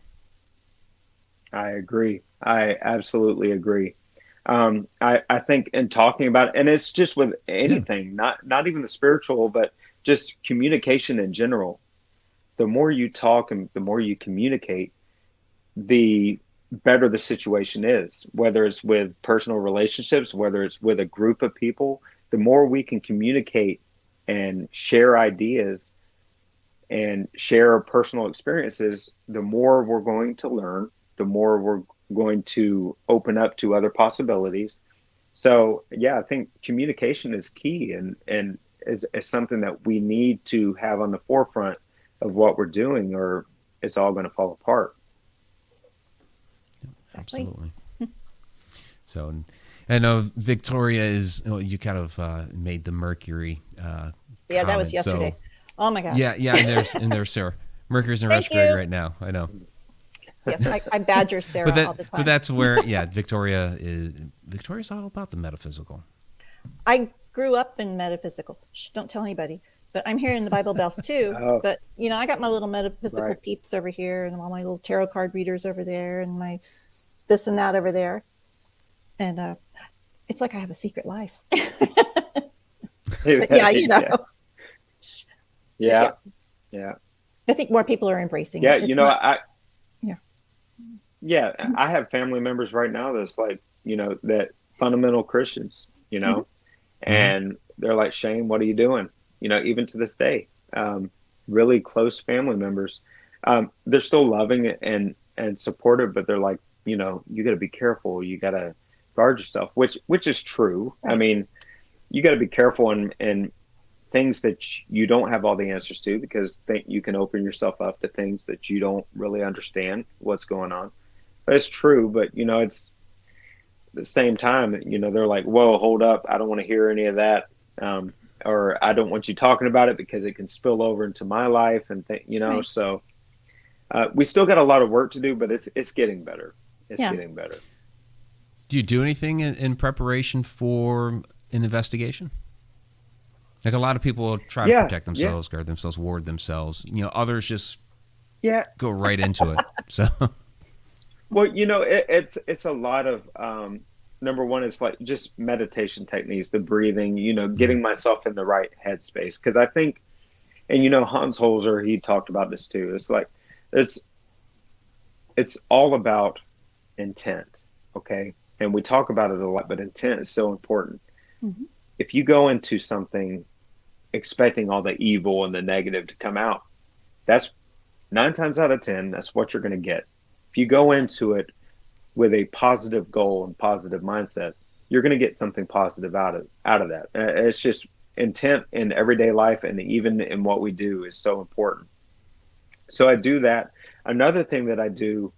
I agree. I absolutely agree. I think in talking about it, and it's just with anything, not even the spiritual, but just communication in general. The more you talk and the more you communicate, the better the situation is, whether it's with personal relationships, whether it's with a group of people. The more we can communicate and share ideas and share our personal experiences, the more we're going to learn, the more we're going to open up to other possibilities. So I think communication is key, and is something that we need to have on the forefront of what we're doing, or it's all going to fall apart. Exactly. Absolutely. So I know Victoria is, you kind of made the Mercury that was yesterday. So, oh my God. Yeah, and there's Sarah. Mercury's in retrograde right now. I know. Yes, I badger Sarah all the time. But that's where, Victoria's all about the metaphysical. I grew up in metaphysical. Shh, don't tell anybody. but I'm hearing the Bible bells too. Oh. But I got my little metaphysical Right. peeps over here, and all my little tarot card readers over there, and my this and that over there, and it's like I have a secret life. But yeah, Yeah. I think more people are embracing Yeah, it. It's not- Yeah, I have family members right now that's like, that fundamental Christians, and they're like, Shane, what are you doing? Even to this day, really close family members, they're still loving and supportive, but they're like, you got to be careful. You got to guard yourself, which is true. Right. I mean, you got to be careful and things that you don't have all the answers to, because you can open yourself up to things that you don't really understand what's going on. But it's true, but it's at the same time, they're like, whoa, hold up, I don't want to hear any of that, or I don't want you talking about it because it can spill over into my life, and Right. So we still got a lot of work to do, but it's getting better. It's getting better. Do you do anything in preparation for an investigation? Like, a lot of people try to protect themselves, guard themselves, ward themselves. Others just go right into it. So, well, it's a lot of number one, it's like just meditation techniques, the breathing, getting myself in the right headspace. Because I think, and Hans Holzer, he talked about this too. It's like it's all about intent, okay? And we talk about it a lot, but intent is so important. Mhm. If you go into something expecting all the evil and the negative to come out, that's 9 times out of 10, that's what you're going to get. If you go into it with a positive goal and positive mindset, you're going to get something positive out of that. It's just intent in everyday life, and even in what we do, is so important. So I do that. Another thing that I do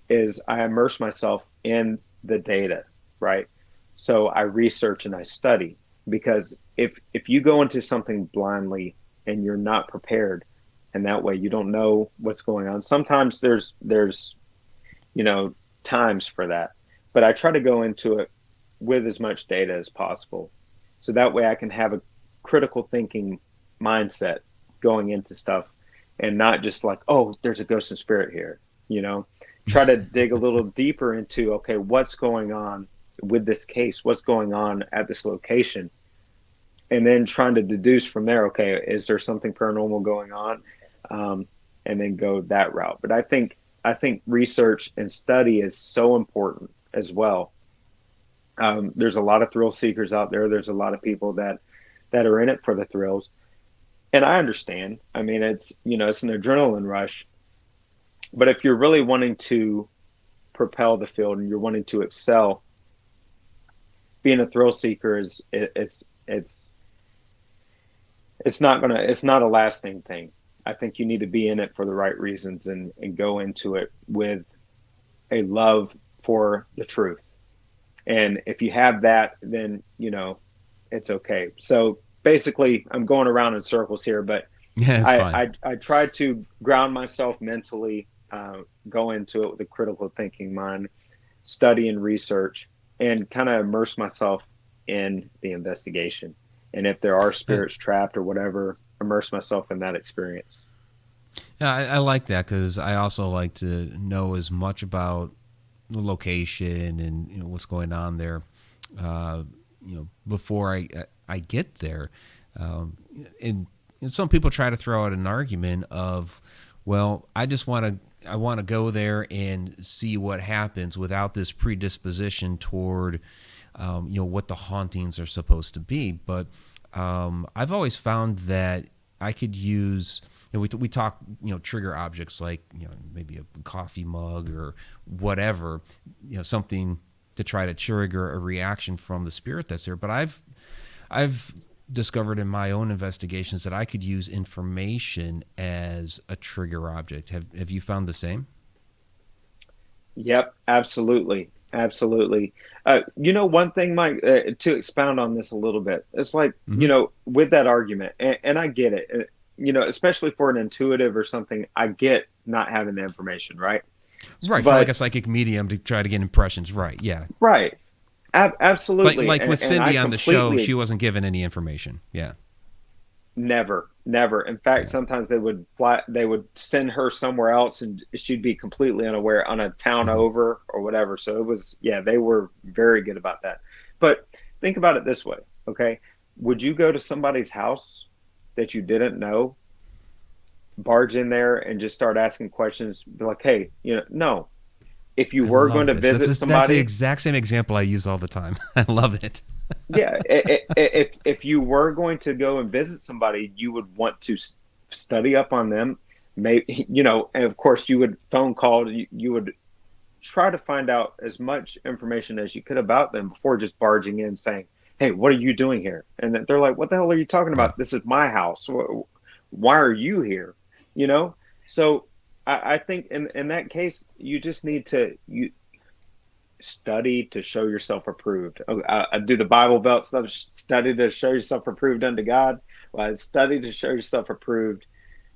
is I immerse myself in the data, right? So I research and I study, because if you go into something blindly and you're not prepared, and that way you don't know what's going on. Sometimes there's times for that, but I try to go into it with as much data as possible, so that way I can have a critical thinking mindset going into stuff, and not just like, oh, there's a ghost and spirit here. Try to dig a little deeper into, okay, what's going on with this case, what's going on at this location, and then trying to deduce from there, okay, is there something paranormal going on, and then go that route. But I think research and study is so important as well. There's a lot of thrill seekers out there. There's a lot of people that are in it for the thrills, and I understand. I mean, it's it's an adrenaline rush, but if you're really wanting to propel the field and you're wanting to excel, being a thrill seeker it's not a lasting thing. I think you need to be in it for the right reasons, and go into it with a love for the truth. And if you have that, then it's okay. So basically, I'm going around in circles here, but I try to ground myself mentally, go into it with a critical thinking mind, study and research, and kind of immerse myself in the investigation. And if there are spirits trapped or whatever, immerse myself in that experience. Yeah, I like that, because I also like to know as much about the location and what's going on there, before I get there. And some people try to throw out an argument of, well, I want to go there and see what happens without this predisposition toward what the hauntings are supposed to be. But I've always found that I could use, we talk, trigger objects like, maybe a coffee mug or whatever, something to try to trigger a reaction from the spirit that's there. But I've discovered in my own investigations that I could use information as a trigger object. Have you found the same? Yep, absolutely. One thing, Mike, to expound on this a little bit, it's like, with that argument, and I get it, especially for an intuitive or something, I get not having the information, right? Right, for like a psychic medium to try to get impressions, right, yeah. Right, absolutely. Like with Cindy on the show, she wasn't given any information, yeah. Never. Never. In fact, sometimes they would send her somewhere else and she'd be completely unaware on a town over or whatever. So it was, yeah, they were very good about that. But think about it this way, okay? Would you go to somebody's house that you didn't know, barge in there and just start asking questions, be like, hey, no. If you were going to visit somebody, that's the exact same example I use all the time. I love it. Yeah, if you were going to go and visit somebody, you would want to study up on them, maybe, and of course you would phone call. You would try to find out as much information as you could about them before just barging in saying, "Hey, what are you doing here?" And then they're like, "What the hell are you talking about? This is my house. Why are you here?" So I think in that case, you just need to study to show yourself approved. I do the Bible Belt stuff. Study to show yourself approved unto God. Well, study to show yourself approved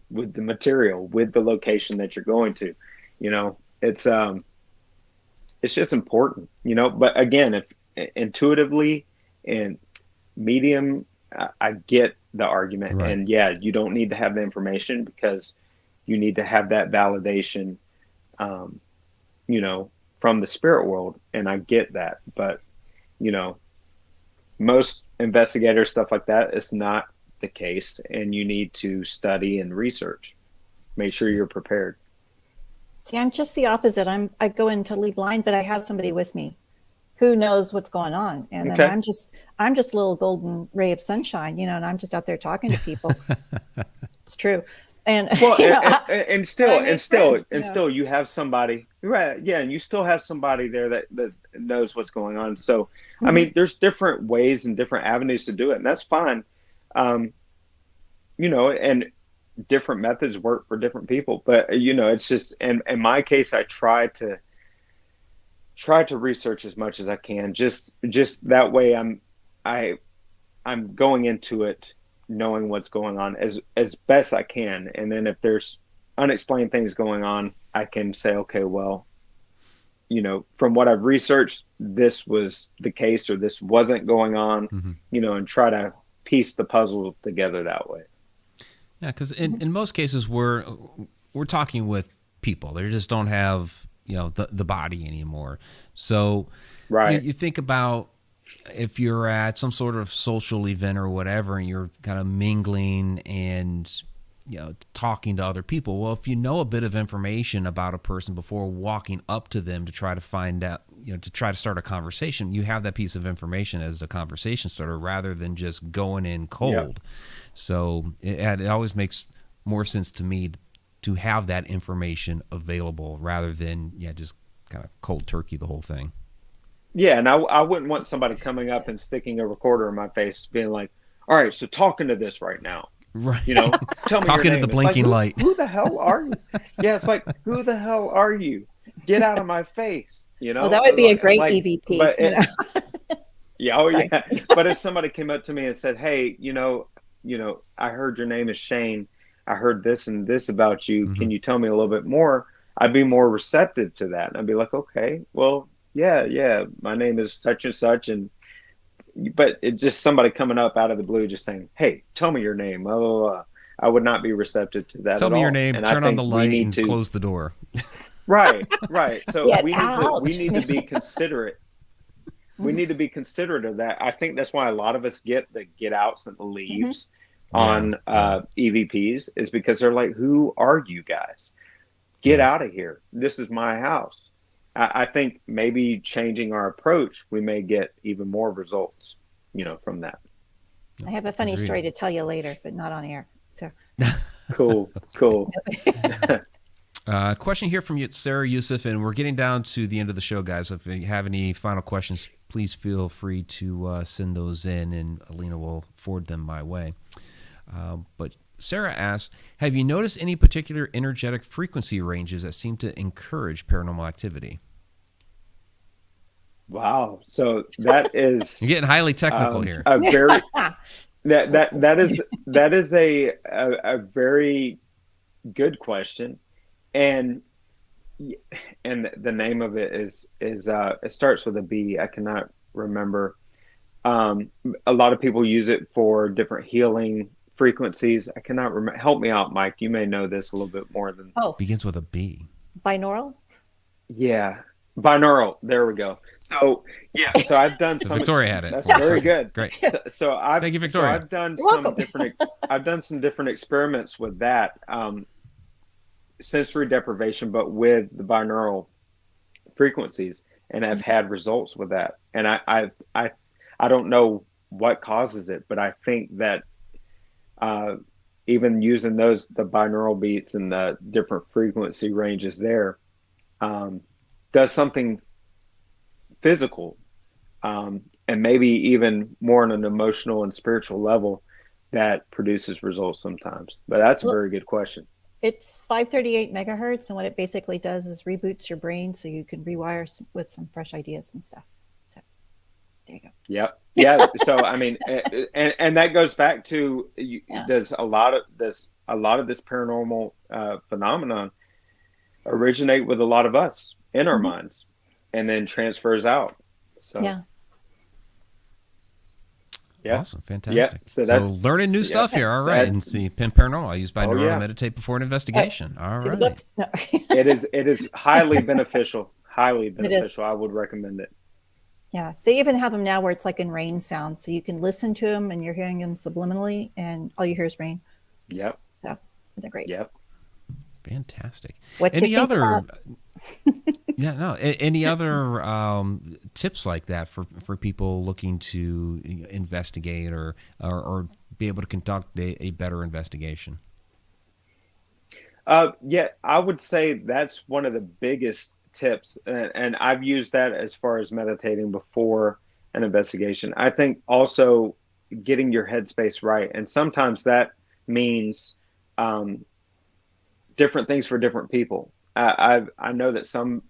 with the material, with the location that you're going to. It's just important. But again, if intuitively and medium, I get the argument, right. And yeah, you don't need to have the information because you need to have that validation, from the spirit world. And I get that, but most investigators, stuff like that, is not the case. And you need to study and research, make sure you're prepared. See, I'm just the opposite. I go in totally blind, but I have somebody with me who knows what's going on. And then I'm just a little golden ray of sunshine, and I'm just out there talking to people. It's true. And still you have somebody, right? Yeah. And you still have somebody there that knows what's going on. So, I mean, there's different ways and different avenues to do it, and that's fine. And different methods work for different people, but it's just, in my case, I try to research as much as I can. Just that way I'm going into it knowing what's going on as best I can. And then if there's unexplained things going on, I can say, okay, well, from what I've researched, this was the case or this wasn't going on, and try to piece the puzzle together that way. Yeah, because in most cases we're talking with people. They just don't have the body anymore. So right. You think about if you're at some sort of social event or whatever, and you're kind of mingling and talking to other people. Well, if you know a bit of information about a person before walking up to them to try to find out, to try to start a conversation, you have that piece of information as a conversation starter rather than just going in cold. Yep. So it always makes more sense to me to have that information available rather than just kind of cold turkey the whole thing. Yeah, and I wouldn't want somebody coming up and sticking a recorder in my face, being like, "All right, so talking to this right now, right? Tell me talking your name." to the blinking light. Who the hell are you? Yeah, it's like, who the hell are you? Get out of my face, Well, that would be a great EVP. But yeah. But if somebody came up to me and said, "Hey, I heard your name is Shane. I heard this and this about you. Can you tell me a little bit more?" I'd be more receptive to that. I'd be like, "Okay, well, yeah, my name is such and such," but it's just somebody coming up out of the blue just saying, "Hey, tell me your name." I would not be receptive to that. Tell me your name, and turn on the light, and close the door. Right. So Get we need to be considerate. We need to be considerate of that. I think that's why a lot of us get the get outs and the leaves on EVPs, is because they're like, "Who are you guys? Get out of here. This is my house." I think maybe changing our approach, we may get even more results, from that. I have a funny story to tell you later, but not on air. So cool. Question here from Sarah Yusuf, and we're getting down to the end of the show, guys. If you have any final questions, please feel free to send those in, and Alina will forward them my way. But Sarah asks, have you noticed any particular energetic frequency ranges that seem to encourage paranormal activity? Wow. So that is you're getting highly technical here. A very that is a very good question. And the name of it is it starts with a B. I cannot remember. A lot of people use it for different healing frequencies. I cannot remember. Help me out, Mike. You may know this a little bit more than. Oh, Begins with a B. binaural. Yeah, binaural. There we go. So yeah, so I've done some. Victoria had it. That's Yeah. very good. Great. So I've Thank you, Victoria. So I've done You're some welcome. different. I've done some different experiments with that sensory deprivation, but with the binaural frequencies, and I've had results with that. And I don't know what causes it, but I think that even using the binaural beats and the different frequency ranges there does something physical, and maybe even more on an emotional and spiritual level that produces results sometimes. But that's a very good question. It's 538 megahertz, and what it basically does is reboots your brain so you can rewire with some fresh ideas and stuff. So there you go. Yep. Yeah. So I mean, and that goes back to does a lot of this paranormal phenomenon originate with a lot of us in our minds, and then transfers out. So Yeah. yeah. Awesome. Fantastic. Yeah, so that's learning new stuff here. All right. And that's- see, Pin Paranormal. I use binaural yeah. to meditate before an investigation. All See the right. books? No. it is highly beneficial. Highly is. beneficial. I would recommend it. Yeah, they even have them now where it's like in rain sounds, so you can listen to them and you're hearing them subliminally, and all you hear is rain. Yep. So they're great. Yep. Fantastic. What you Any think other? about- Yeah, no. Any other tips like that for people looking to investigate or be able to conduct a better investigation? Yeah, I would say that's one of the biggest tips, and I've used that as far as meditating before an investigation. I think also getting your headspace right, and sometimes that means different things for different people. I know that some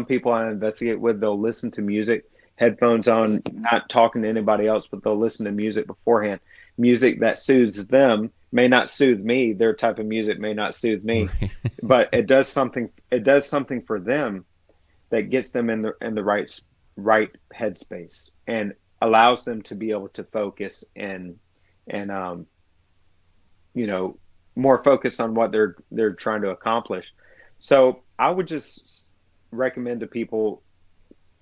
people I investigate with, they'll listen to music, headphones on, not talking to anybody else, but they'll listen to music beforehand. Music that soothes them may not soothe me. Their type of music may not soothe me, Right. but it does something. It does something for them that gets them in the right headspace and allows them to be able to focus and more focus on what they're trying to accomplish. So I would just recommend to people,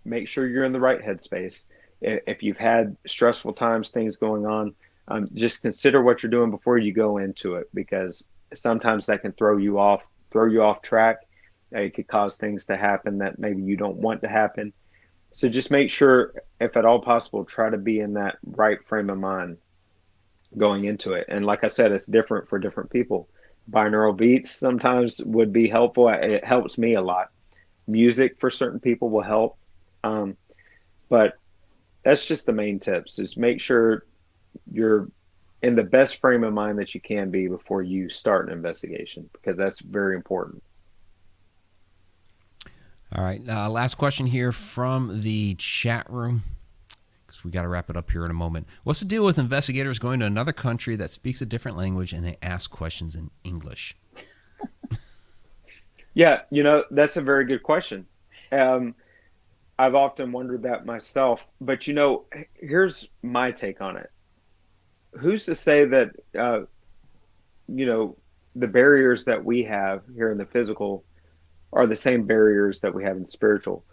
make sure you're in the right headspace. If you've had stressful times, things going on, just consider what you're doing before you go into it, because sometimes that can throw you off track. It could cause things to happen that maybe you don't want to happen. So just make sure, if at all possible, try to be in that right frame of mind going into it. And like I said, it's different for different people. Binaural beats sometimes would be helpful. It helps me a lot. Music for certain people will help. But that's just the main tips, is make sure you're in the best frame of mind that you can be before you start an investigation, because that's very important. All right. Last question here from the chat room, because we got to wrap it up here in a moment. What's the deal with investigators going to another country that speaks a different language and they ask questions in English? Yeah, that's a very good question. I've often wondered that myself, but here's my take on it. Who's to say that, the barriers that we have here in the physical are the same barriers that we have in spiritual?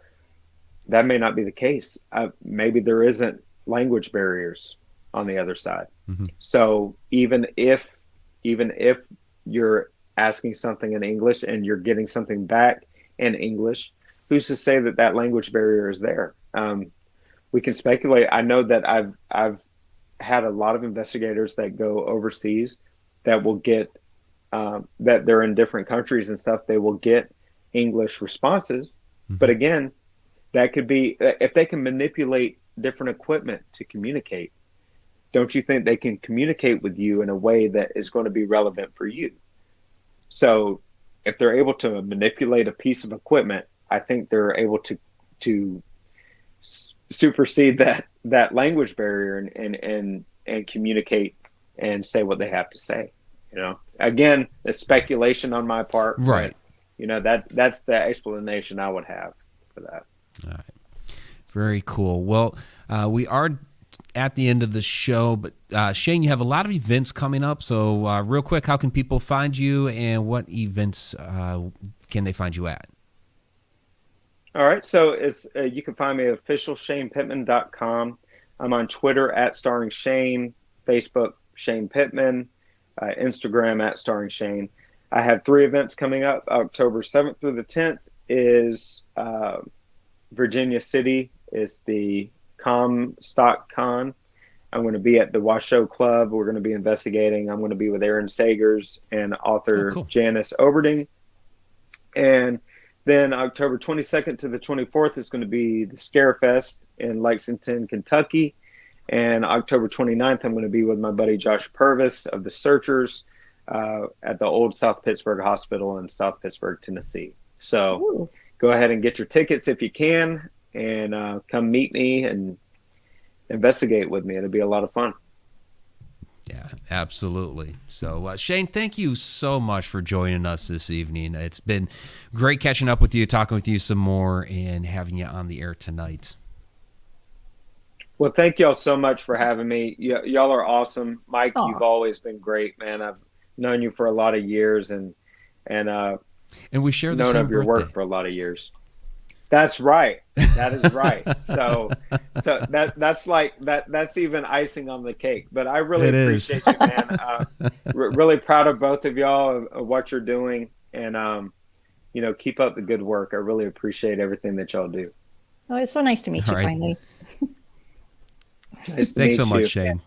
That may not be the case. Maybe there isn't language barriers on the other side. Mm-hmm. So even if you're asking something in English and you're getting something back in English, who's to say that language barrier is there? We can speculate. I know that I've had a lot of investigators that go overseas that will get that they're in different countries and stuff. They will get English responses, Mm-hmm. but again, that could be, if they can manipulate different equipment to communicate, don't you think they can communicate with you in a way that is going to be relevant for you? So if they're able to manipulate a piece of equipment, I think they're able to supersede that language barrier and communicate and say what they have to say. Again, it's speculation on my part, Right. But, that's the explanation I would have for that. All right. Very cool. Well, we are at the end of the show, but Shane, you have a lot of events coming up. So real quick, how can people find you, and what events can they find you at? All right. So it's you can find me at officialshanepittman.com. I'm on Twitter at Starring Shane, Facebook Shane Pittman, Instagram at Starring Shane. I have 3 events coming up. October 7th through the 10th is Virginia City is the Comstock Con. I'm going to be at the Washoe Club. We're going to be investigating. I'm going to be with Aaron Sagers and author Janice Oberding. And then October 22nd to the 24th is going to be the Scarefest in Lexington, Kentucky. And October 29th, I'm going to be with my buddy Josh Purvis of the Searchers at the old South Pittsburgh Hospital in South Pittsburgh, Tennessee. So go ahead and get your tickets if you can, and come meet me and investigate with me. It'll be a lot of fun. Yeah, absolutely. So, Shane, thank you so much for joining us this evening. It's been great catching up with you, talking with you some more, and having you on the air tonight. Well, thank y'all so much for having me. Y'all are awesome. Mike, you've always been great, man. I've known you for a lot of years, and we share the known same of your birthday. work for a lot of years. That's right. That is right. So that's like that. That's even icing on the cake. But I really appreciate you, man. Really proud of both of y'all of what you're doing, and keep up the good work. I really appreciate everything that y'all do. Oh, it's so nice to meet you finally. Nice to Thanks meet so much, you. Shane.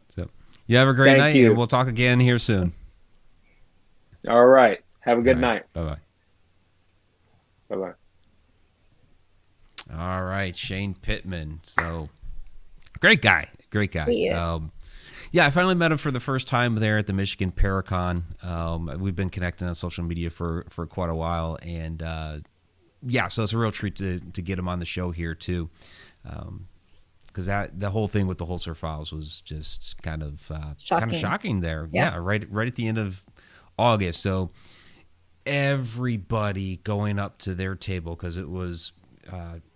So you have a great night, and we'll talk again here soon. All right. Have a good night. Bye-bye. Bye-bye. All right, Shane Pittman. So great guy. He is. Yeah, I finally met him for the first time there at the Michigan Paracon. We've been connecting on social media for quite a while, and so it's a real treat to get him on the show here too, because the whole thing with the Holzer Files was just kind of shocking there. Yeah, right at the end of August. So everybody going up to their table, because it was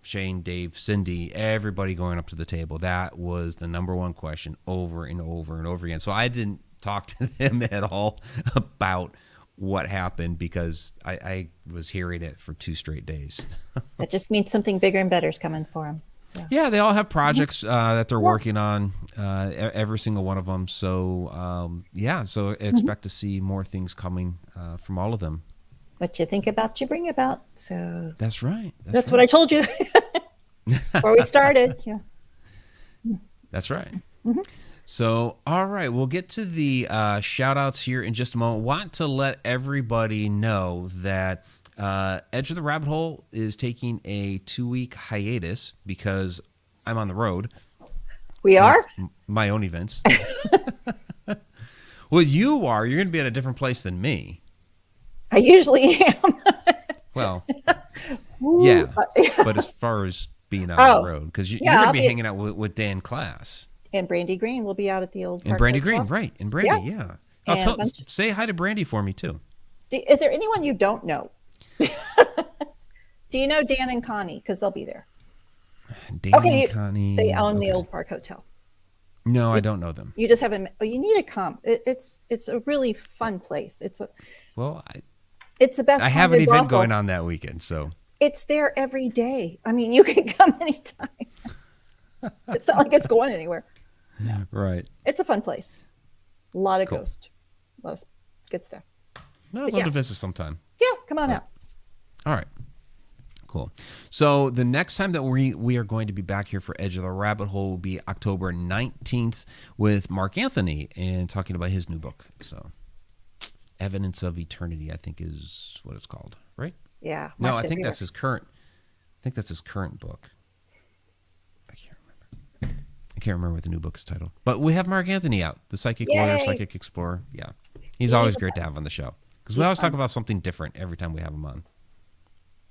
Shane, Dave, Cindy, everybody going up to the table. That was the number one question over and over and over again. So I didn't talk to them at all about what happened, because I was hearing it for 2 straight days. That just means something bigger and better is coming for them. So. Yeah, they all have projects that they're working on, every single one of them. So, so expect to see more things coming from all of them. What you think about, you bring about. So that's right. That's what I told you before we started. Yeah. That's right. Mm-hmm. So, all right, we'll get to the shout outs here in just a moment. Want to let everybody know that Edge of the Rabbit Hole is taking a 2-week hiatus because I'm on the road. We are? My own events. Well, you are. You're going to be at a different place than me. I usually am. Well, yeah, but as far as being on the road, because you're going to be hanging out with Dan Class. And Brandy Green will be out at the old And Brandy Green, right. And Brandy, yeah. Say hi to Brandy for me, too. Is there anyone you don't know? Do you know Dan and Connie? Because they'll be there. Dan and Connie. They own the Old Park Hotel. No, I don't know them. You just haven't. Oh, you need to come. It's a really fun place. It's the best. I have an event going on that weekend, so it's there every day. I mean, you can come anytime. It's not like it's going anywhere. No. Right. It's a fun place. A lot of ghosts. A lot of good stuff. No, I'd love to visit sometime. Yeah, come on out. All right. Cool. So the next time that we are going to be back here for Edge of the Rabbit Hole will be October 19th with Mark Anthony and talking about his new book. So Evidence of Eternity, I think, is what it's called, right? Yeah. No, I think that's his current. I think that's his current book. I can't remember what the new book is titled. But we have Mark Anthony out, the psychic lawyer, psychic explorer. Yeah, he's always great to have on the show because we always talk about something different every time we have him on.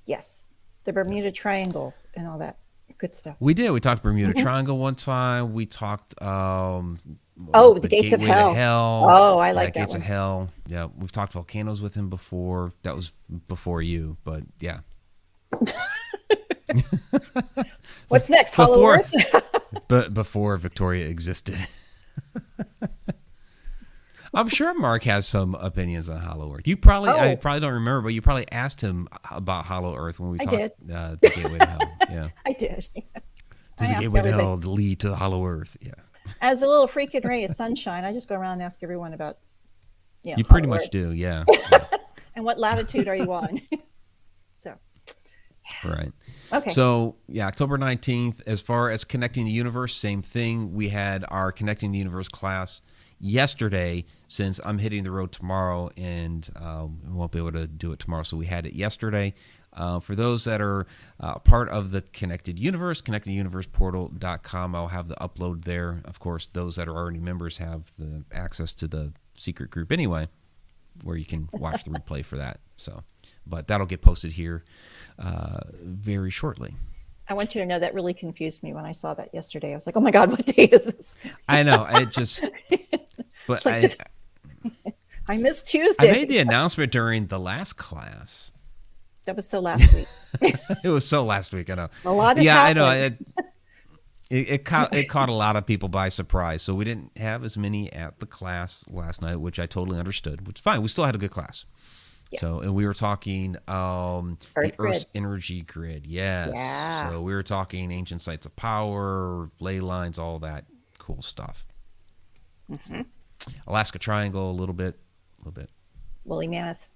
Yes, the Bermuda Triangle and all that good stuff. We did. We talked Bermuda Triangle one time. We talked. The Gates of Hell. Oh, I like that Gates one. of Hell. Yeah, we've talked volcanoes with him before. That was before you, but yeah. What's next? Hollow Earth? But before Victoria existed. I'm sure Mark has some opinions on Hollow Earth. You probably, I probably don't remember, but you probably asked him about Hollow Earth when we talked the Gateway to Hell. Yeah, I did. Does the Gateway to Hell lead to the Hollow Earth? Yeah. As a little freaking ray of sunshine, I just go around and ask everyone about. You pretty much do, yeah. And what latitude are you on? So. Right. Okay. So, yeah, October 19th, as far as Connecting the Universe, same thing. We had our Connecting the Universe class yesterday, since I'm hitting the road tomorrow and we won't be able to do it tomorrow. So we had it yesterday. For those that are part of the Connected Universe, connecteduniverseportal.com, I'll have the upload there. Of course, those that are already members have the access to the secret group anyway, where you can watch the replay for that. So, but that'll get posted here very shortly. I want you to know that really confused me when I saw that yesterday. I was like, oh my God, what day is this? I know. It just, but like, I missed Tuesday. I made the announcement during the last class. That was so last week. It was so last week. I know. A lot has happened. I know. It caught a lot of people by surprise. So we didn't have as many at the class last night, which I totally understood, which is fine. We still had a good class. Yes. So, and we were talking the Earth's energy grid. Yes. Yeah. So we were talking ancient sites of power, ley lines, all that cool stuff. Mm-hmm. Alaska Triangle, a little bit. Woolly Mammoth.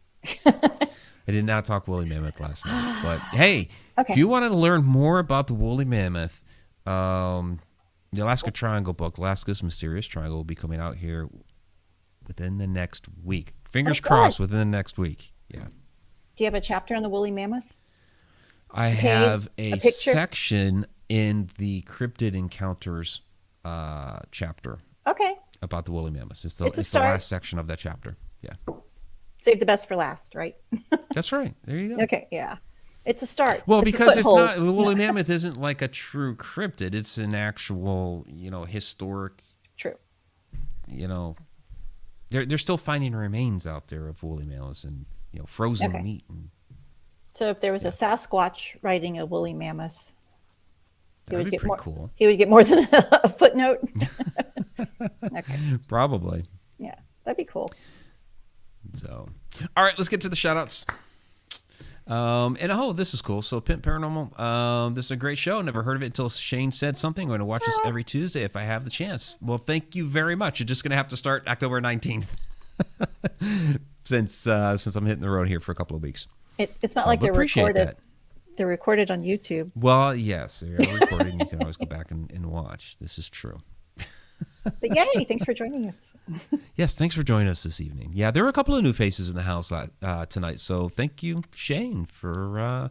I did not talk Woolly Mammoth last night, but hey, if you want to learn more about the Woolly Mammoth, the Alaska Triangle book, Alaska's Mysterious Triangle, will be coming out here within the next week. Fingers crossed, within the next week. Yeah. Do you have a chapter on the Woolly Mammoth? I have a section in the Cryptid Encounters chapter. Okay. About the Woolly Mammoths. It's the last section of that chapter. Yeah. Save the best for last, right? That's right. There you go. Okay, yeah. It's a start. Well, because it's not, the Woolly Mammoth isn't like a true cryptid. It's an actual, historic. True. They're still finding remains out there of woolly mammoths and frozen meat. So if there was a Sasquatch riding a woolly mammoth, that'd be pretty cool. He would get more than a footnote. Okay. Probably. Yeah, that'd be cool. So, all right, let's get to the shout-outs. This is cool. So, Pimp Paranormal, this is a great show. Never heard of it until Shane said something. I'm going to watch this every Tuesday if I have the chance. Well, thank you very much. You're just going to have to start October 19th since I'm hitting the road here for a couple of weeks. It's not like they're recorded. That. They're recorded on YouTube. Well, yes, they are recorded, and you can always go back and watch. This is true. But yay, thanks for joining us. Yes, thanks for joining us this evening. Yeah, there were a couple of new faces in the house tonight, so thank you, Shane, for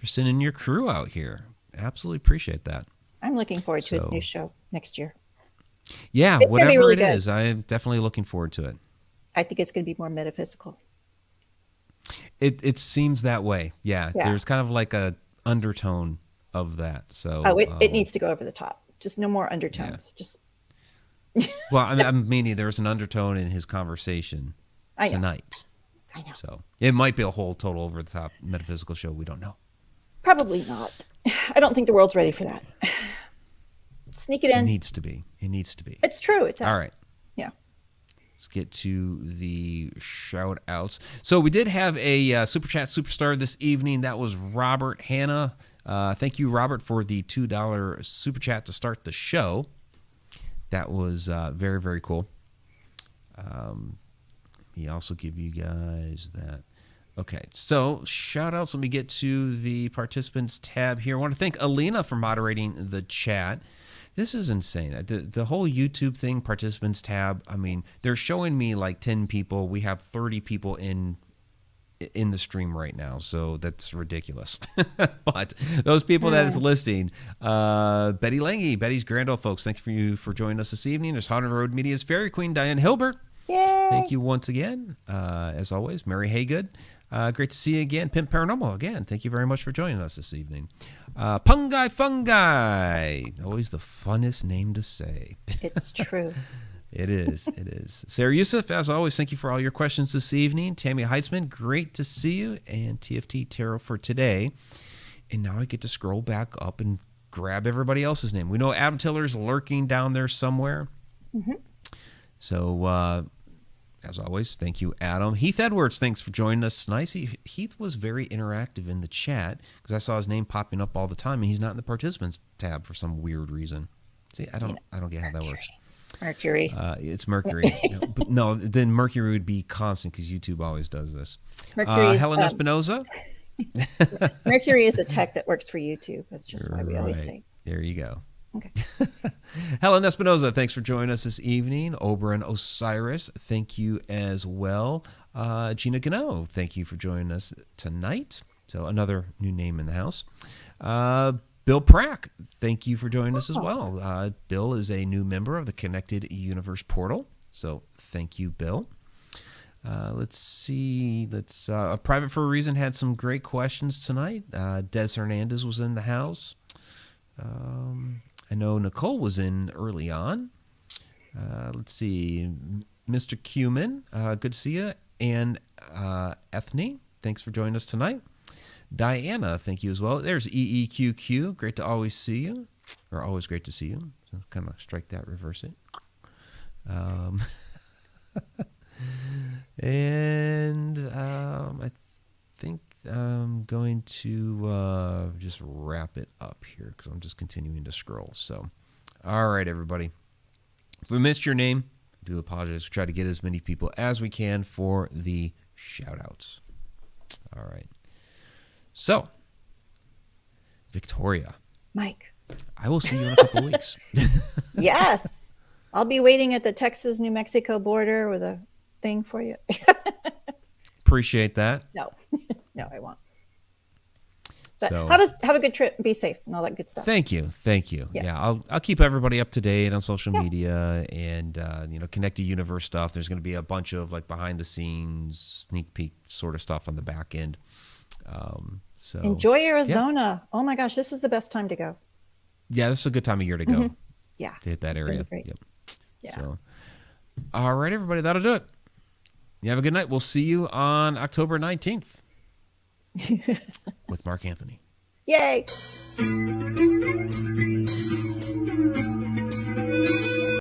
sending your crew out here. Absolutely appreciate that. I'm looking forward to his new show next year. Yeah, it's whatever really it good. is, I'm definitely looking forward to it. I think it's going to be more metaphysical. It seems that way. Yeah, there's kind of like a undertone of that. So it needs to go over the top. Just no more undertones. Just. Well, I'm meaning there's an undertone in his conversation tonight. I know. So it might be a whole total over the top metaphysical show. We don't know. Probably not. I don't think the world's ready for that. Sneak it in. It needs to be. It's true. It does. All right. Yeah. Let's get to the shout outs. So we did have a Super Chat Superstar this evening. That was Robert Hanna. Thank you, Robert, for the $2 Super Chat to start the show. That was very, very cool. Let me also give you guys that. Okay, so shout-outs. Let me get to the participants tab here. I want to thank Alina for moderating the chat. This is insane. The whole YouTube thing, participants tab, I mean, they're showing me like 10 people. We have 30 people in the stream right now, so that's ridiculous. But those people that is listing, Betty Lange, Betty's Grand Old Folks, thank you for joining us this evening. There's Haunted Road Media's Fairy Queen, Diane Hilbert. Yay. Thank you once again. As always, Mary Haygood. Great to see you again. Pimp Paranormal, again, thank you very much for joining us this evening. Pungai Fungi, always the funnest name to say. It's true. It is. Sarah Youssef, as always, thank you for all your questions this evening. Tammy Heitzman, great to see you. And TFT Tarot for today. And now I get to scroll back up and grab everybody else's name. We know Adam Tiller's lurking down there somewhere. Mm-hmm. So, as always, thank you, Adam. Heath Edwards, thanks for joining us tonight. Heath was very interactive in the chat because I saw his name popping up all the time, and he's not in the participants tab for some weird reason. See, I don't get how that works. Mercury. It's Mercury. But no, then Mercury would be constant because YouTube always does this. Mercury is, Helen Espinoza. Mercury is a tech that works for YouTube. That's just why we always say. There you go. Okay. Helen Espinoza, thanks for joining us this evening. Oberon Osiris, thank you as well. Gina Gano, thank you for joining us tonight. So another new name in the house. Bill Prack, thank you for joining us as well. Bill is a new member of the Connected Universe portal. So thank you, Bill. Let's see. Private for a Reason had some great questions tonight. Des Hernandez was in the house. I know Nicole was in early on. Let's see. Mr. Cumin, good to see you. And Ethne, thanks for joining us tonight. Diana, thank you as well. There's EEQQ. Great to always see you. Or always great to see you. So kind of strike that, reverse it. And I think I'm going to just wrap it up here because I'm just continuing to scroll. So, all right, everybody. If we missed your name, I do apologize. We try to get as many people as we can for the shout-outs. All right. So, Victoria. Mike. I will see you in a couple of weeks. Yes. I'll be waiting at the Texas-New Mexico border with a thing for you. Appreciate that. No, I won't. But So, have a good trip. Be safe and all that good stuff. Thank you. Yeah, I'll keep everybody up to date on social media and Connected Universe stuff. There's going to be a bunch of like behind the scenes sneak peek sort of stuff on the back end. So enjoy Arizona. Oh my gosh, this is the best time to go. Yeah, this is a good time of year to go. Mm-hmm. Yeah, to hit that area. Great. Yep. Yeah. So, all right, everybody, that'll do it. You have a good night. We'll see you on October 19th with Mark Anthony. Yay.